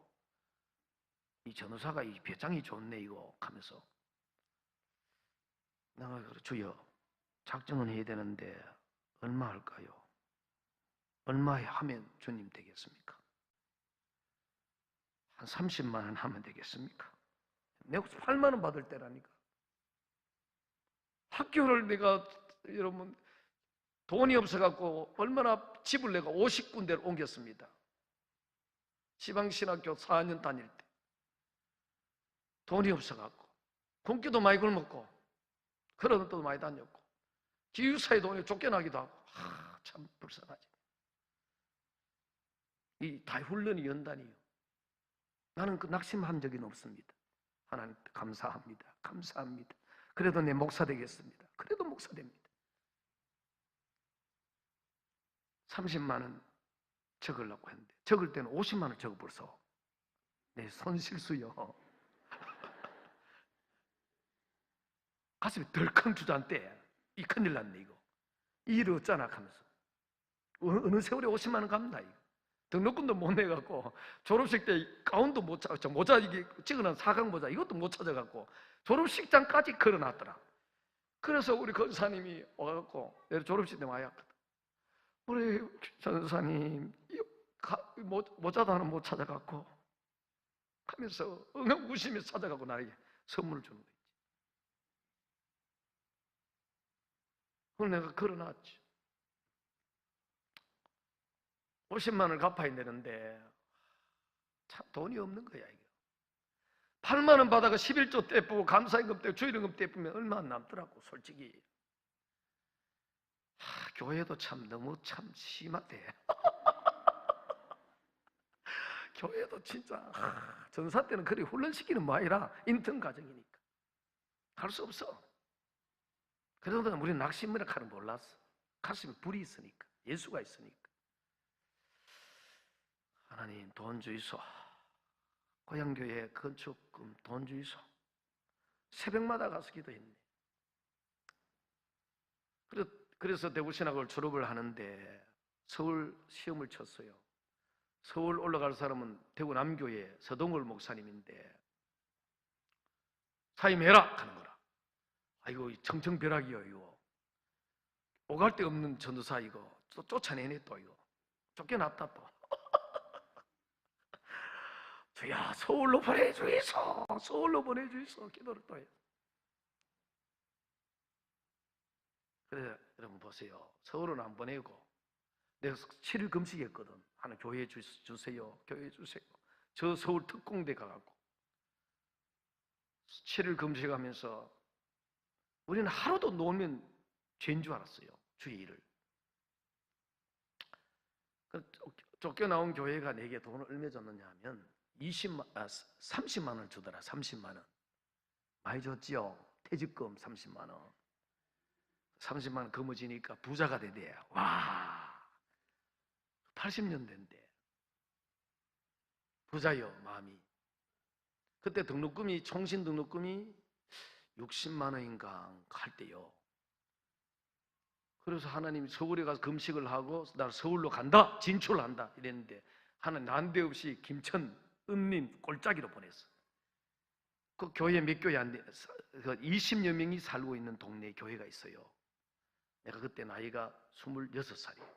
이 전도사가 이 배짱이 좋네 이거 하면서 내가 주여 작정은 해야 되는데 얼마 할까요? 얼마에 하면 주님 되겠습니까? 한 30만 원 하면 되겠습니까? 내가 8만 원 받을 때라니까. 학교를 내가 여러분 돈이 없어갖고 얼마나 집을 내가 50군데를 옮겼습니다. 지방신학교 4년 다닐 때 돈이 없어갖고 굶기도 많이 굶었고 그런 것도 많이 다녔고 기숙사에 돈에 쫓겨나기도 하고. 참 불쌍하지. 이 다 훈련이 연단이요. 나는 그 낙심한 적이 없습니다. 하나님 감사합니다. 감사합니다. 그래도 내 목사 되겠습니다. 그래도 목사 됩니다. 30만 원 적으려고 했는데 적을 때는 50만 원 적어버려서 내 손실수요. 가슴이 덜컹 주저앉대. 이 큰일 났네 이거. 이 일이 어쩌나 하면서 어느 세월에 50만 원 갑니다. 이거. 등록금도 못 내갖고 졸업식 때 가운도 못 찾아, 모자 이게 찍어놓은 사각 모자 이것도 못 찾아갖고 졸업식장까지 걸어놨더라. 그래서 우리 권사님이 와갖고 내가 졸업식 때 와야 우리 전사님 모자도 하나 못 찾아갖고 하면서 엉엉 우시면서 찾아가고 나에게 선물을 주는 거지. 그걸 내가 걸어놨지. 50만 원을 갚아야 되는데 참 돈이 없는 거야 이게. 8만 원 받아가 11조 떼쁘고 감사임금 떼고 주일임금 떼쁘면 얼마 안 남더라고 솔직히. 교회도 참 너무 참 심하대. 교회도 진짜 전사 때는 그리 훈련시키는 뭐 아니라 인턴 과정이니까 할 수 없어. 그래도 우리는 낙심이라 하는 몰랐어. 가슴에 불이 있으니까, 예수가 있으니까. 하나님 돈 주이소. 고향교회 건축금 돈 주이소. 새벽마다 가서 기도했네. 그래서 대구신학을 졸업을 하는데 서울 시험을 쳤어요. 서울 올라갈 사람은 대구 남교회 서동걸 목사님인데 사임해라 하는 거라. 아이고 청청벼락이요 이거. 오갈 데 없는 전도사 이거 또 쫓아내네 또 이거. 쫓겨났다 또. 주야 서울로 보내주이소. 서울로 보내주이소. 기도를 또 해요. 그래 여러분 보세요. 서울은 안 보내고 내가 7일 금식했거든. 하나 교회에 주세요. 교회에 주세요. 저 서울 특공대 가갖고 7일 금식하면서 우리는 하루도 놀면 죄인 줄 알았어요. 주의 일을. 쫓겨나온 교회가 내게 돈을 얼마 줬느냐 하면 30만 원을 주더라. 30만 원. 많이 줬지요. 퇴직금 30만 원. 30만 원 거머쥐니까 부자가 되대. 와, 80년대인데 부자요 마음이. 그때 등록금이 총신 등록금이 60만 원인가 할 때요. 그래서 하나님이 서울에 가서 금식을 하고 나 서울로 간다, 진출한다 이랬는데 하나님 난데없이 김천 은림 꼴짜기로 보냈어. 그 교회 몇 교회 안 돼, 20여 명이 살고 있는 동네에 교회가 있어요. 내가 그때 나이가 26살이에요.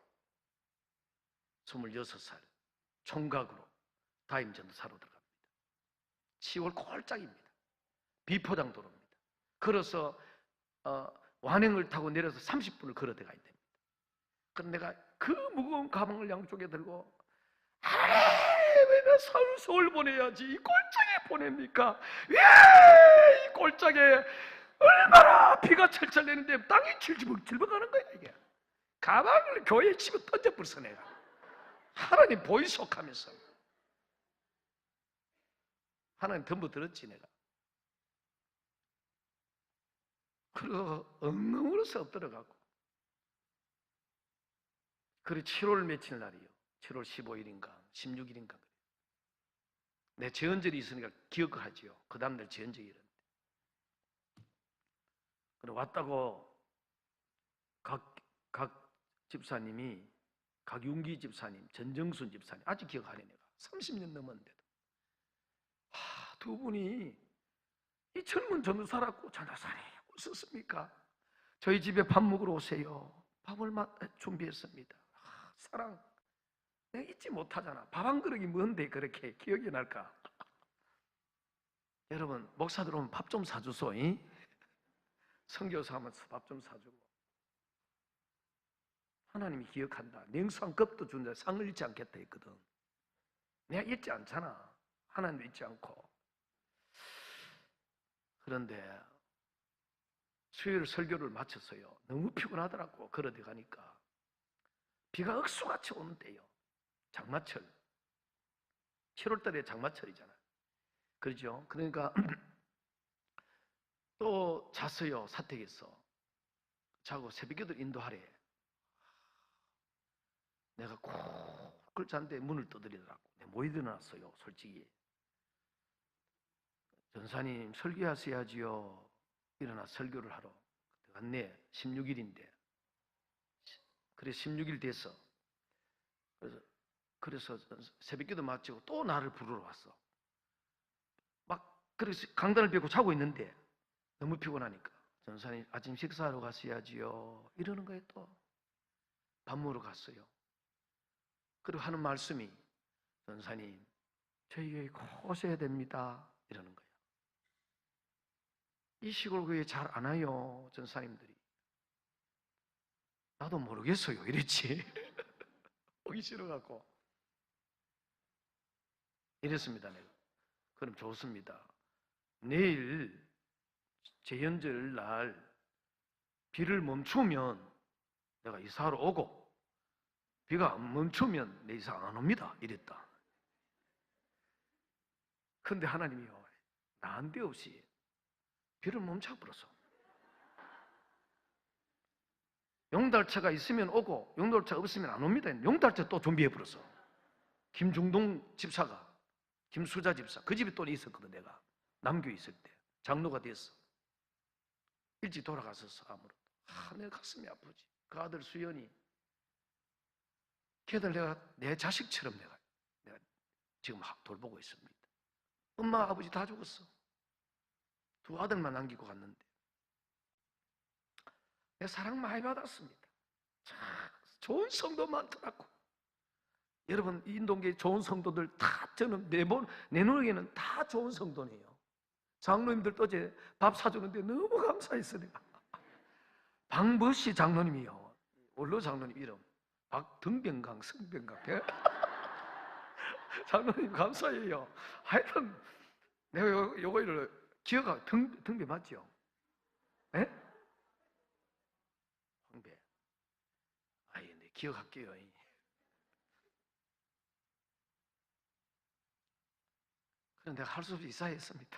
26살 총각으로 다임전도사로 들어갑니다. 10월 꼴짝입니다. 비포장 도로입니다. 걸어서 완행을 타고 내려서 30분을 걸어 들어가야 됩니다. 그럼 내가 그 무거운 가방을 양쪽에 들고 왜 나 서울 보내야지 이 꼴짝에 보냅니까? 왜 이 꼴짝에 얼마나 비가 철철 내는데 땅이 질퍽질퍽하는 거야 이게. 가방을 교회에 집어 던져버렸어 내가. 하나님 보이속하면서. 하나님 전부 들었지 내가. 그리고 엉엉 울어서 엎드려가고. 그리고 7월 며칠 날이요. 7월 15일인가 16일인가 그래요. 내 제헌절이 있으니까 기억하지요. 그 다음날 제헌절이 일어났는데. 그리고 왔다고 각 집사님이 각윤기 집사님, 전정순 집사님 아직 기억하네 내가. 30년 넘었는데도 두 분이 이 젊은 전도사라고 전도사님 웃었습니까? 저희 집에 밥 먹으러 오세요. 밥을 준비했습니다. 사랑 내가 잊지 못하잖아. 밥 한 그릇이 뭔데 그렇게 기억이 날까? 여러분 목사들 오면 밥 좀 사주소. 선교사 하면서 밥 좀 사주고. 하나님이 기억한다. 냉수 한 컵도 준다. 상을 잃지 않겠다 했거든. 내가 잊지 않잖아. 하나님도 잊지 않고. 그런데 수요일 설교를 마쳤어요. 너무 피곤하더라고. 걸어대 가니까 비가 억수같이 오는 때요. 장마철 7월달에 장마철이잖아. 그렇죠? 그러니까 또 잤어요. 사택에서 자고 새벽기도 인도하래. 내가 꿀꿀 잤는데 문을 두드리더라고. 내가 못 일어났어요. 솔직히. 전사님 설교하셔야지요. 일어나 설교를 하러 갔네. 16일인데. 그래 16일 됐어. 그래서 새벽기도 마치고 또 나를 부르러 왔어. 막 그래서 강단을 펴고 자고 있는데 너무 피곤하니까 전사님 아침 식사하러 가셔야지요. 이러는 거예요. 또 밥 먹으러 갔어요. 그리고 하는 말씀이 전사님 저희 교회 꼭 오셔야 됩니다. 이러는 거예요. 이 시골 교회 잘 안 와요. 전사님들이. 나도 모르겠어요. 이랬지. 오기 싫어갖고. 이랬습니다. 내가. 그럼 좋습니다. 내일 제헌절 날 비를 멈추면 내가 이사하러 오고 비가 안 멈추면 내 이사 안 옵니다. 이랬다. 근데 하나님이요. 난데없이 비를 멈춰버렸어. 용달차가 있으면 오고 용달차 없으면 안 옵니다. 용달차 또 준비해버렸어. 김중동 집사가 김수자 집사 그 집에 또 있었거든. 내가 남교에 있을 때 장로가 됐어. 일찍 돌아갔었어. 아무래도 내 가슴이 아프지. 그 아들 수연이 걔들 내가 내 자식처럼 내가 지금 돌보고 있습니다. 엄마 아버지 다 죽었어. 두 아들만 남기고 갔는데 내 사랑 많이 받았습니다. 참 좋은 성도 많더라고. 여러분 인동계 좋은 성도들 다 저는 내 눈에는 다 좋은 성도네요. 장로님들도 어제 밥 사주는데 너무 감사했어 내가. 방버시 장로님이요. 원로 장로님 이름 박등병강 성병강 장로님 감사해요. 하여튼 내가 요거를 기억하 등배 맞죠? 예? 황배. 아예 네 기억할게요. 내가 할 수 없이 이사했습니다.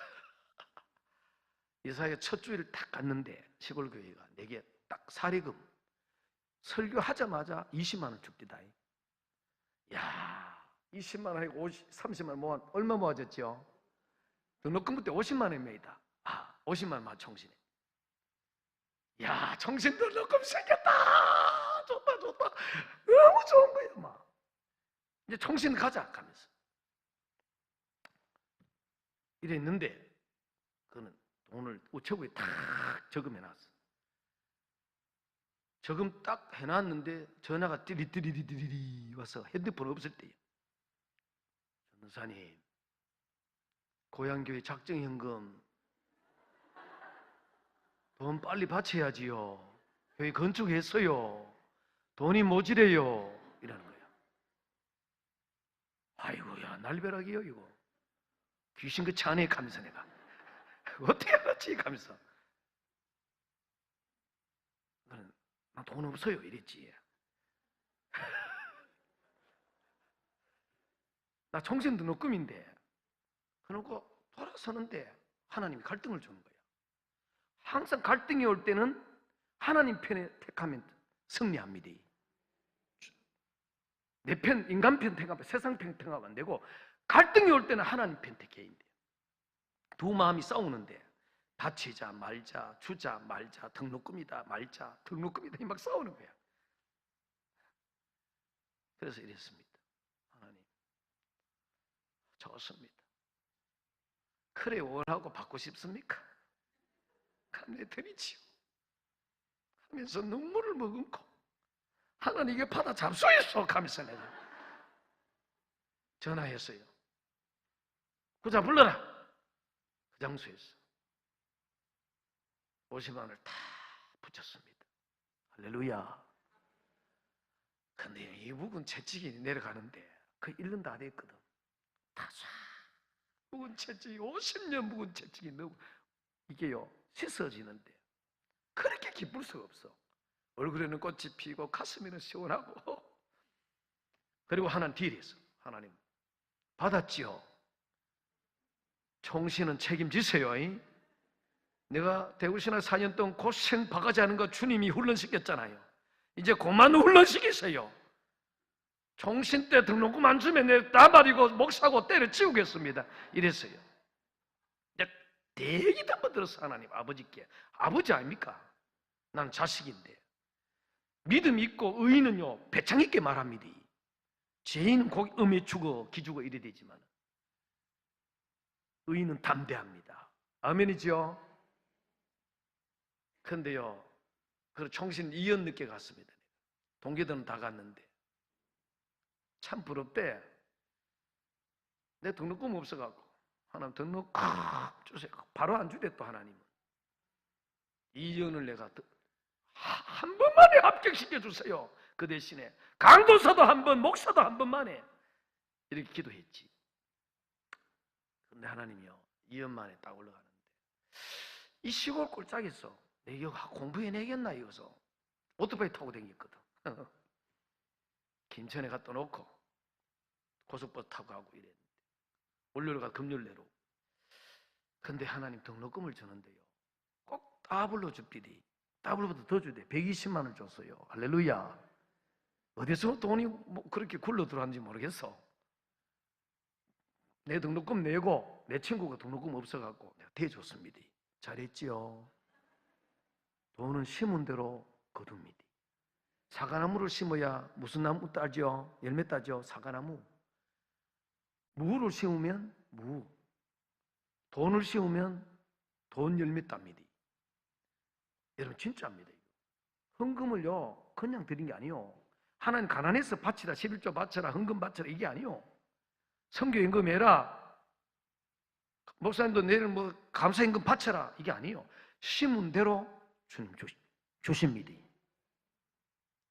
이사회 첫 주일을 딱 갔는데 시골 교회가 내게 딱 사례금 설교하자마자 20만 원 줍디다. 야, 20만 원이고 30만 원 모아 얼마 모아졌죠? 등록금 때 50만 원입니다. 50만 원만 총신해. 야, 총신 등록금 생겼다. 좋다. 너무 좋은 거예요, 막. 이제 총신 가자 하면서 이랬는데 그는 돈을 우체국에 탁 저금해놨어. 저금 딱 해놨는데 전화가 띠리띠리리리리 와서 핸드폰 없을 때요. 전도사님, 고향교회 작정현금 돈 빨리 바쳐야지요. 교회 건축했어요. 돈이 모자래요. 이러는 거야. 아이고야, 날벼락이요 이거. 귀신같이 안에 가면서 내가 어떻게 알았지? 가면서 난 돈 없어요 이랬지. 나 총신 등록금인데 그러고 돌아서는데 하나님이 갈등을 주는 거야. 항상 갈등이 올 때는 하나님 편에 택하면 승리합니다. 내 편, 인간 편 택하면 세상 편 택하면 안 되고 갈등이 올 때는 하나님 편 택해야 돼. 두 마음이 싸우는데 바치자 말자, 주자 말자, 등록금이다 말자, 등록금이다 막 싸우는 거야. 그래서 이랬습니다. 하나님, 좋습니다. 그래 원하고 받고 싶습니까? 하나님 드리지요. 하면서 눈물을 머금고 하나님 이게 받아 잡수있어 하면서 내가 전화했어요. 구자 불러라. 그 장소에서 50만 원을 다 붙였습니다. 할렐루야. 근데 이 묵은 채찍이 내려가는데 그 1년 다 됐거든. 다 싹 묵은 채찍이 50년 묵은 채찍이 너무 이게요 씻어지는데 그렇게 기쁠 수가 없어. 얼굴에는 꽃이 피고 가슴에는 시원하고. 그리고 하나님 딜했어. 하나님 받았지요. 총신은 책임지세요. 내가 대구신학 4년 동안 고생 바가지 하는 거 주님이 훈련시켰잖아요. 이제 그만 훈련시키세요. 총신 때 등록금 안 주면 내가 나발이고 목사고 때려치우겠습니다. 이랬어요. 대기도 한번 들었어. 하나님 아버지께. 아버지 아닙니까? 난 자식인데. 믿음 있고 의인은요 배짱 있게 말합니다. 죄인은 거기 음에 죽어 기죽어 이래 되지만 의인은 담대합니다. 아멘이죠? 근데요 그 총신 2년 늦게 갔습니다. 동기들은 다 갔는데 참 부럽대. 내 등록금 없어갖고 하나님 등록 주세요. 바로 안 주대. 또 하나님은 2년을 내가 한 번만에 합격시켜 주세요. 그 대신에 강도사도 한 번, 목사도 한 번만에 이렇게 기도했지. 근데 하나님이요 2년 만에 딱 올라가는데 이 시골 꼴짝에서 내가 공부해내겠나 이거서 오토바이 타고 다녔거든. 김천에 갖다 놓고 고속버스 타고 가고 이랬는데 월요일가 금요일내로. 근데 하나님 등록금을 주는데요 꼭 더블로 줍디디. 더블보다 더 주대. 120만 원을 줬어요. 할렐루야. 어디서 돈이 뭐 그렇게 굴러 들어왔는지 모르겠어. 내 등록금 내고 내 친구가 등록금 없어갖고 내가 대줬습니다. 잘했지요. 돈은 심은 대로 거둡니다. 사과나무를 심어야 무슨 나무 따죠? 열매 따죠? 사과나무. 무를 심으면 무. 돈을 심으면 돈 열매 땁니다. 여러분 진짜입니다. 헌금을요 그냥 드린 게 아니요. 하나님 가난해서 바치라. 11조 바쳐라. 헌금 바쳐라. 이게 아니요. 선교임금 해라. 목사님도 내일 뭐 감사임금 바쳐라. 이게 아니요. 심은 대로 주님 주십니다.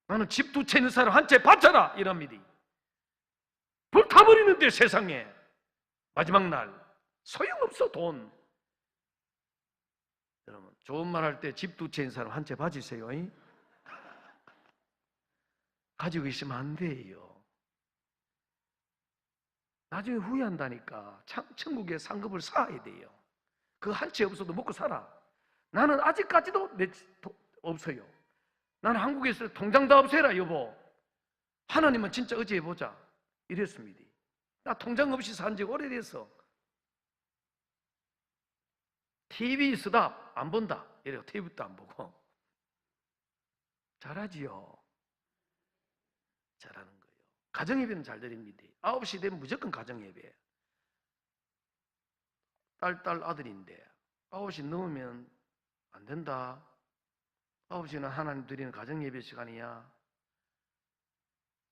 나는 집 2채 있는 사람 한 채 바쳐라. 이럽니다. 불타버리는데 세상에 마지막 날 소용없어 돈. 여러분 좋은 말 할 때 집 2채 있는 사람 한 채 봐주세요. 가지고 있으면 안 돼요. 나중에 후회한다니까. 천국에 상급을 쌓아야 돼요. 그 한 채 없어도 먹고 살아. 나는 아직까지도 없어요. 나는 한국에서 통장 다 없애라 여보. 하나님은 진짜 의지해보자 이랬습니다. 나 통장 없이 산 지 오래됐어. TV 쓰다 안 본다 이래요. TV도 안 보고. 잘하지요. 잘하는 거예요. 가정예배는 잘 드립니다. 9시 되면 무조건 가정예배. 딸 아들인데 9시 넘으면 안 된다. 9시는 하나님 드리는 가정예배 시간이야.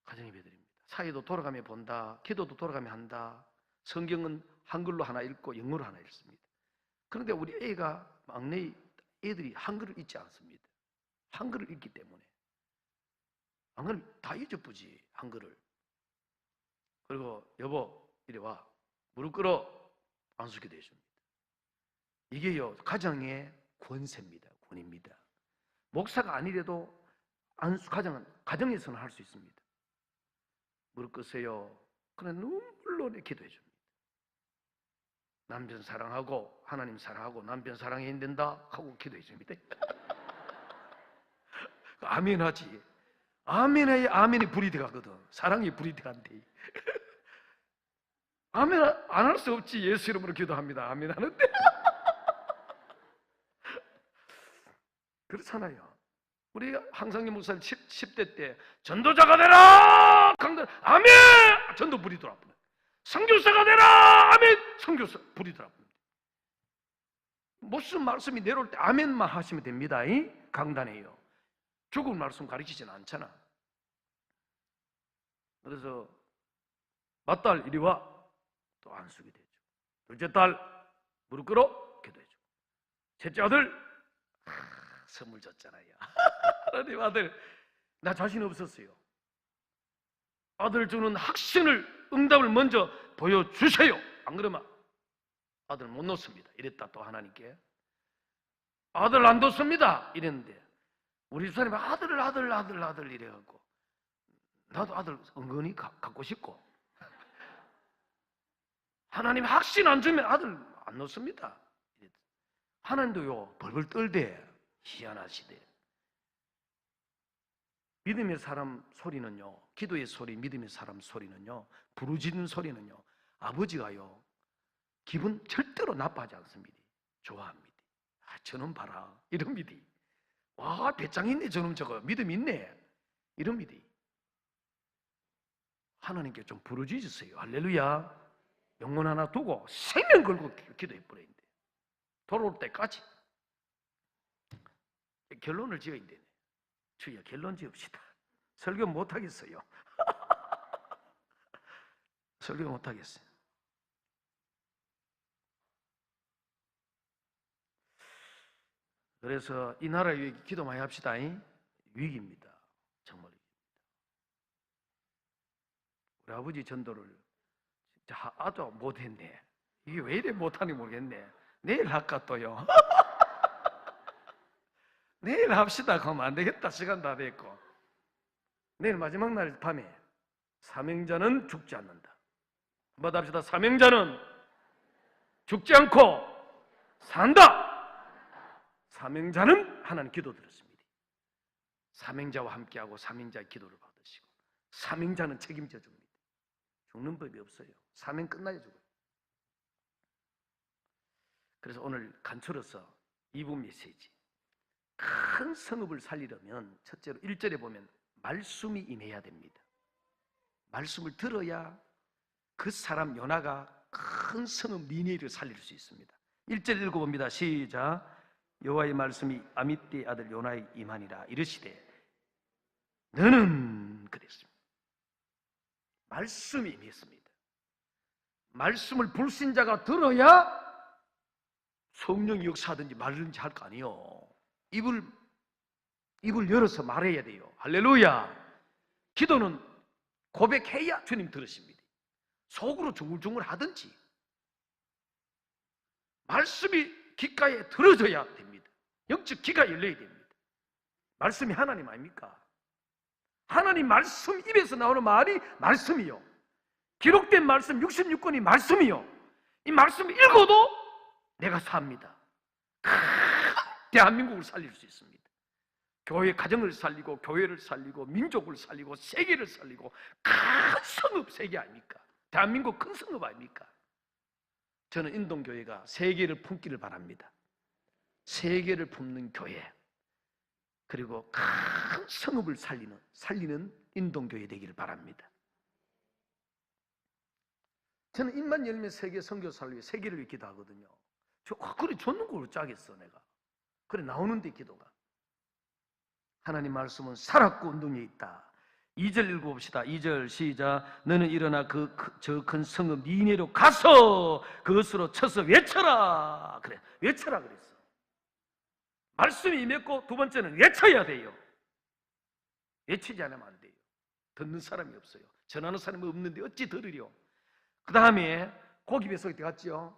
가정예배 드립니다. 사회도 돌아가며 본다. 기도도 돌아가며 한다. 성경은 한글로 하나 읽고 영어로 하나 읽습니다. 그런데 우리 애가 막내 애들이 한글을 읽지 않습니다. 한글을 읽기 때문에. 안 그러면 다 잊어보지 한글을. 그리고 여보 이리 와. 무릎 꿇어. 안수기도 해줍니다. 이게요 가정의 권세입니다. 권입니다. 목사가 아니래도 가정에서는 할 수 있습니다. 무릎 꿇으세요. 그래 눈물로 기도해 줍니다. 남편 사랑하고 하나님 사랑하고 남편 사랑해야 된다 하고 기도해 줍니다. 아멘 하지. 아멘 해야 아멘이 불이 들어가거든. 사랑이 불이 들어간대. 아멘 안 할 수 없지. 예수 이름으로 기도합니다. 아멘 하는데. 그렇잖아요. 우리 항상님 목사님 10대 때 전도자가 되라! 강단 아멘! 전도 불이 들어옵니다. 선교사가 되라! 아멘! 선교사 불이 들어옵니다. 무슨 말씀이 내려올 때 아멘만 하시면 됩니다. 강단해요. 죽을 말씀 가르치지는 않잖아. 그래서 맏딸 이리 와. 또 안수기 되죠. 둘째 딸 무릎 꿇어 기도해줘. 셋째 아들 선물 줬잖아요. 하나님 아들 나 자신 없었어요. 아들 주는 확신을 응답을 먼저 보여주세요. 안 그러면 아들 못 놓습니다. 이랬다 또 하나님께. 아들 안 뒀습니다. 이랬는데 우리 집사람이 아들 이래갖고 나도 아들 은근히 갖고 싶고 하나님 확신 안 주면 아들 안 놓습니다. 하나님도요 벌벌 떨대. 희한하시대. 믿음의 사람 소리는요, 기도의 소리, 믿음의 사람 소리는요, 부르짖는 소리는요, 아버지가요 기분 절대로 나빠하지 않습니다. 좋아합니다. 아, 저놈 봐라 이럽니다. 와 배짱 있네 저놈 저거 믿음 있네 이럽니다. 하나님께 좀 부르짖으세요. 할렐루야. 영혼 하나 두고 생명 걸고 기도해 버려야 돼. 돌아올 때까지. 결론을 지어야 되네. 주여 결론 지읍시다. 설교 못하겠어요. 설교 못하겠어요. 그래서 이 나라 위기 기도 많이 합시다. 위기입니다. 정말 위기입니다. 우리 아버지 전도를 진짜 아주 못했네. 이게 왜 이래 못하는지 모르겠네. 내일 할까 또요. 내일 합시다. 그러면 안 되겠다. 시간 다 됐고. 내일 마지막 날 밤에 사명자는 죽지 않는다. 한번 합시다. 사명자는 죽지 않고 산다. 사명자는 하나님 기도 들었습니다. 사명자와 함께하고 사명자의 기도를 받으시고 사명자는 책임져 줍니다. 죽는 법이 없어요. 사명 끝나야 죽어요. 그래서 오늘 간추려서 2부 메시지. 큰 성읍을 살리려면 첫째로 1절에 보면 말씀이 임해야 됩니다. 말씀을 들어야 그 사람 요나가 큰 성읍 니네를 살릴 수 있습니다. 1절 읽어봅니다. 시작. 여호와의 말씀이 아미떼의 아들 요나에 임하니라. 이르시되 너는 그랬습니다. 말씀이 임했습니다. 말씀을 불신자가 들어야 성령이 역사하든지 말든지 할 거 아니에요. 입을 열어서 말해야 돼요. 할렐루야. 기도는 고백해야 주님 들으십니다. 속으로 중얼중얼 하든지 말씀이 귓가에 들어져야 됩니다. 영적 귀가 열려야 됩니다. 말씀이 하나님 아닙니까? 하나님 말씀 입에서 나오는 말이 말씀이요. 기록된 말씀 66권이 말씀이요. 이 말씀 읽어도 내가 삽니다. 대한민국을 살릴 수 있습니다. 교회 가정을 살리고 교회를 살리고 민족을 살리고 세계를 살리고 큰 성읍 세계 아닙니까? 대한민국 큰 성읍 아닙니까? 저는 인동교회가 세계를 품기를 바랍니다. 세계를 품는 교회, 그리고 큰 성읍을 살리는 인동교회 되기를 바랍니다. 저는 입만 열면 세계 선교 살리고 세계를 위해 기도하거든요. 그래 줬는 걸 짜겠어 내가. 그래 나오는데 기도가. 하나님 말씀은 살았고 운동에 있다. 2절 읽어봅시다. 2절 시작. 너는 일어나 저 큰 성읍 니네로 가서 그것으로 쳐서 외쳐라. 그래 외쳐라 그랬어. 말씀이 임했고 두 번째는 외쳐야 돼요. 외치지 않으면 안 돼요. 듣는 사람이 없어요. 전하는 사람이 없는데 어찌 들으려. 그 다음에 고기 배속이 들어갔죠.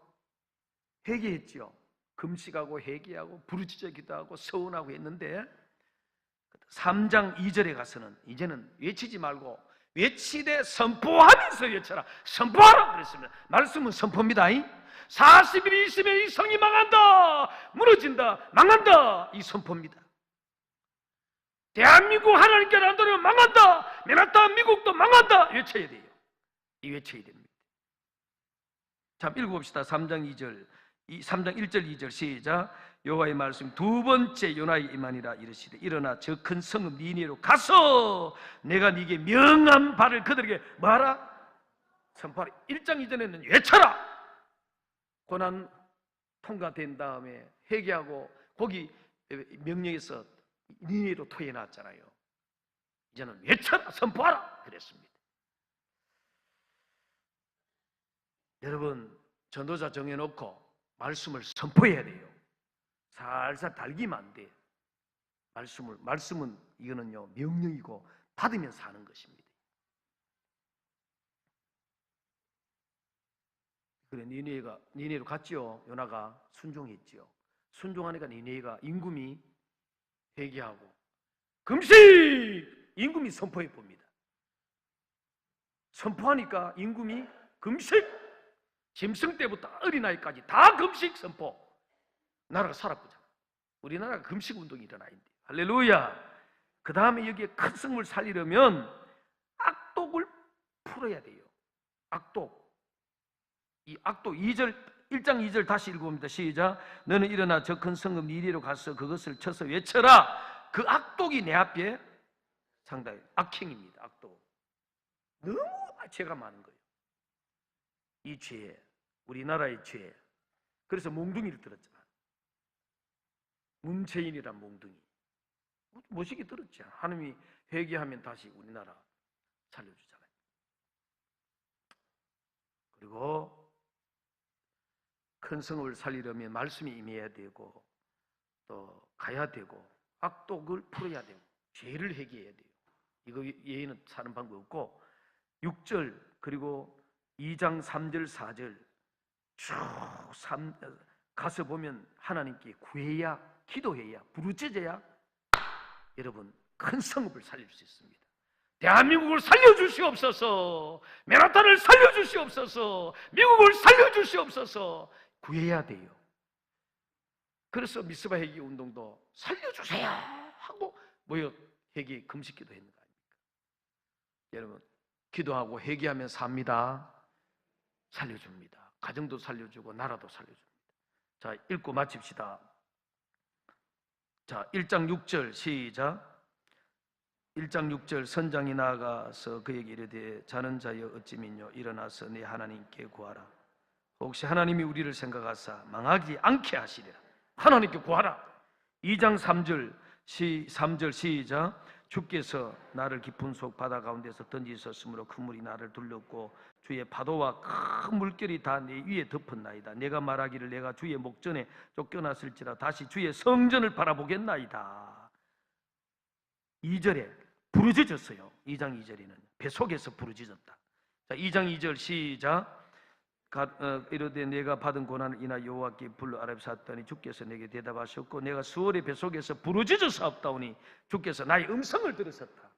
회개했죠. 금식하고 회개하고 부르짖어 기도하고 서운하고 했는데 3장 2절에 가서는 이제는 외치지 말고 외치되 선포하면서 외쳐라. 선포하라 그랬습니다. 말씀은 선포입니다. 40일이 있으면 이 성이 망한다, 무너진다, 망한다, 이 선포입니다. 대한민국 하나님께 안 돌아오면 망한다, 맨하탄 미국도 망한다 외쳐야 돼요. 이 외쳐야 됩니다. 자, 읽어봅시다. 3장 1절 2절 시작. 여호와의 말씀 두 번째 요나의 임하니라 이르시되 일어나 저 큰 성읍 니네로 가서 내가 네게 명한 바를 그들에게 뭐하라? 선포하라. 1장 이전에는 외쳐라. 고난 통과된 다음에 회개하고 거기 명령에서 니네로 토해놨잖아요. 이제는 외쳐라, 선포하라 그랬습니다. 여러분 전도자 정해놓고 말씀을 선포해야 돼요. 살살 달기면 안 돼. 말씀은 이거는요 명령이고 받으면 사는 것입니다. 그래 니네로 갔지요. 요나가 순종했지요. 순종하니까 니네가 임금이 회개하고 금식 임금이 선포해 봅니다. 선포하니까 임금이 금식 짐승 때부터 어린아이까지 다 금식 선포. 나라가 살아보잖아. 우리나라가 금식 운동이 일어나야 돼. 할렐루야. 그 다음에 여기에 큰 성을 살리려면 악독을 풀어야 돼요. 악독. 이 악독 1장 2절 다시 읽어봅니다. 시작. 너는 일어나 저 큰 성읍 니네로 가서 그것을 쳐서 외쳐라. 그 악독이 내 앞에 상당히 악행입니다. 악독. 너무 죄가 많은 거예요. 이 죄, 우리나라의 죄. 그래서 몽둥이를 들었잖아. 문재인이란 몽둥이. 멋있게 들었죠. 하나님이 회개하면 다시 우리나라 살려주잖아요. 그리고 큰 성읍을 살리려면 말씀이 임해야 되고 또 가야 되고 악독을 풀어야 되고 죄를 회개해야 돼요. 이거 예의는 사는 방법 없고 6절 그리고 2장 3절 4절 쭉 가서 보면 하나님께 구해야 기도해야 부르짖어야 여러분 큰 성읍을 살릴 수 있습니다. 대한민국을 살려주시옵소서. 맨하탄을 살려주시옵소서. 미국을 살려주시옵소서. 구해야 돼요. 그래서 미스바 회개 운동도 살려주세요 하고 모여 회개 금식기도 했는 거 아닙니까? 여러분 기도하고 회개하면 삽니다. 살려줍니다. 가정도 살려주고 나라도 살려줍니다. 자, 읽고 마칩시다. 자, 1장 6절 시작. 1장 6절 선장이 나아가서 그에게 이르되 자는 자여 어찌 믿뇨 일어나서 내 하나님께 구하라. 혹시 하나님이 우리를 생각하사 망하지 않게 하시리라. 하나님께 구하라. 2장 3절 시작. 주께서 나를 깊은 속 바다 가운데서 던지셨으므로 큰 물이 나를 둘렀고 주의 파도와 큰 물결이 다 내 위에 덮었나이다. 내가 말하기를 내가 주의 목전에 쫓겨났을지라 다시 주의 성전을 바라보겠나이다. 2절에 부르짖었어요. 2장 2절에는 뱃속에서 부르짖었다. 자, 2장 2절 시작. 이르되 내가 받은 고난을 인하여 여호와께 불러 아뢰사옵더니 주께서 내게 대답하셨고 내가 수월의 뱃속에서 부르짖어사옵다오니 주께서 나의 음성을 들으셨다.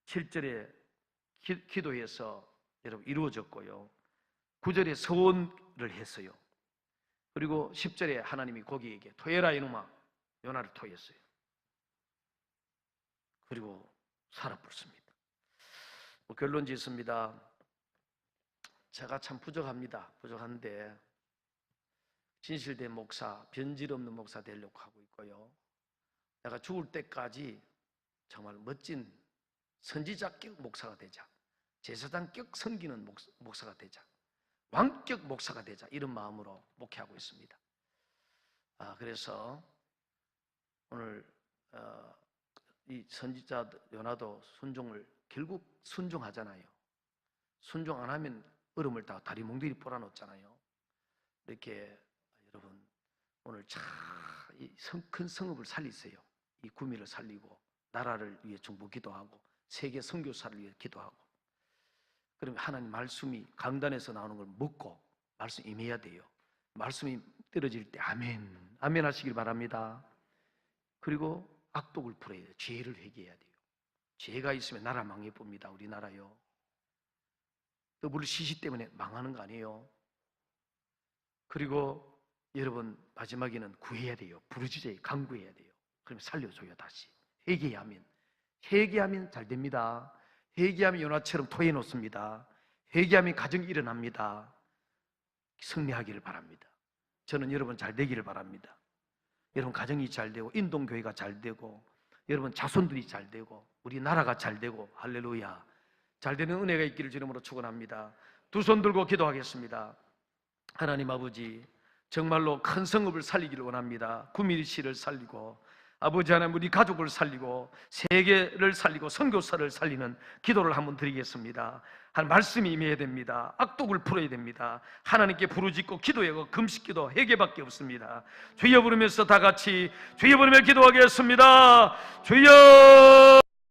7절에 기도해서 여러분 이루어졌고요. 9절에 서원을 했어요. 그리고 10절에 하나님이 거기에게 토해라 이놈아, 요나를 토했어요. 그리고 살아버렸습니다. 결론 짓습니다. 제가 참 부족한데 진실된 목사, 변질 없는 목사 되려고 하고 있고요. 내가 죽을 때까지 정말 멋진 선지자격 목사가 되자, 제사장격 섬기는 목사가 되자, 왕격 목사가 되자, 이런 마음으로 목회하고 있습니다. 그래서 오늘 이 선지자 요나도 순종을 결국 순종하잖아요. 순종 안 하면 얼음을 다 다리 몽둥이 뿌려놓잖아요. 이렇게 여러분 오늘 큰 성읍을 살리세요. 이 구미를 살리고 나라를 위해 중보 기도하고 세계 선교사를 위해 기도하고, 그러면 하나님 말씀이 강단에서 나오는 걸 먹고 말씀 임해야 돼요. 말씀이 떨어질 때 아멘, 아멘 하시길 바랍니다. 그리고 악독을 풀어야 돼요. 죄를 회개해야 돼요. 죄가 있으면 나라 망해봅니다. 우리나라요. WCC 때문에 망하는 거 아니에요. 그리고 여러분 마지막에는 구해야 돼요. 부르짖어야, 간구해야 돼요. 그러면 살려줘요. 다시 회개하면 잘 됩니다. 회개하면 요나처럼 토해 놓습니다. 회개하면 가정이 일어납니다. 승리하기를 바랍니다. 저는 여러분 잘 되기를 바랍니다. 여러분 가정이 잘 되고 인동교회가 잘 되고 여러분 자손들이 잘 되고 우리나라가 잘 되고, 할렐루야, 잘 되는 은혜가 있기를 주님으로 축원합니다. 두 손 들고 기도하겠습니다. 하나님 아버지, 정말로 큰 성읍을 살리기를 원합니다. 구밀시를 살리고 아버지 하나님 우리 가족을 살리고 세계를 살리고 선교사를 살리는 기도를 한번 드리겠습니다. 한 말씀이 임해야 됩니다. 악독을 풀어야 됩니다. 하나님께 부르짖고 기도하고 금식기도 회개밖에 없습니다. 주여 부르면서 다 같이 주여 부르며 기도하겠습니다. 주여.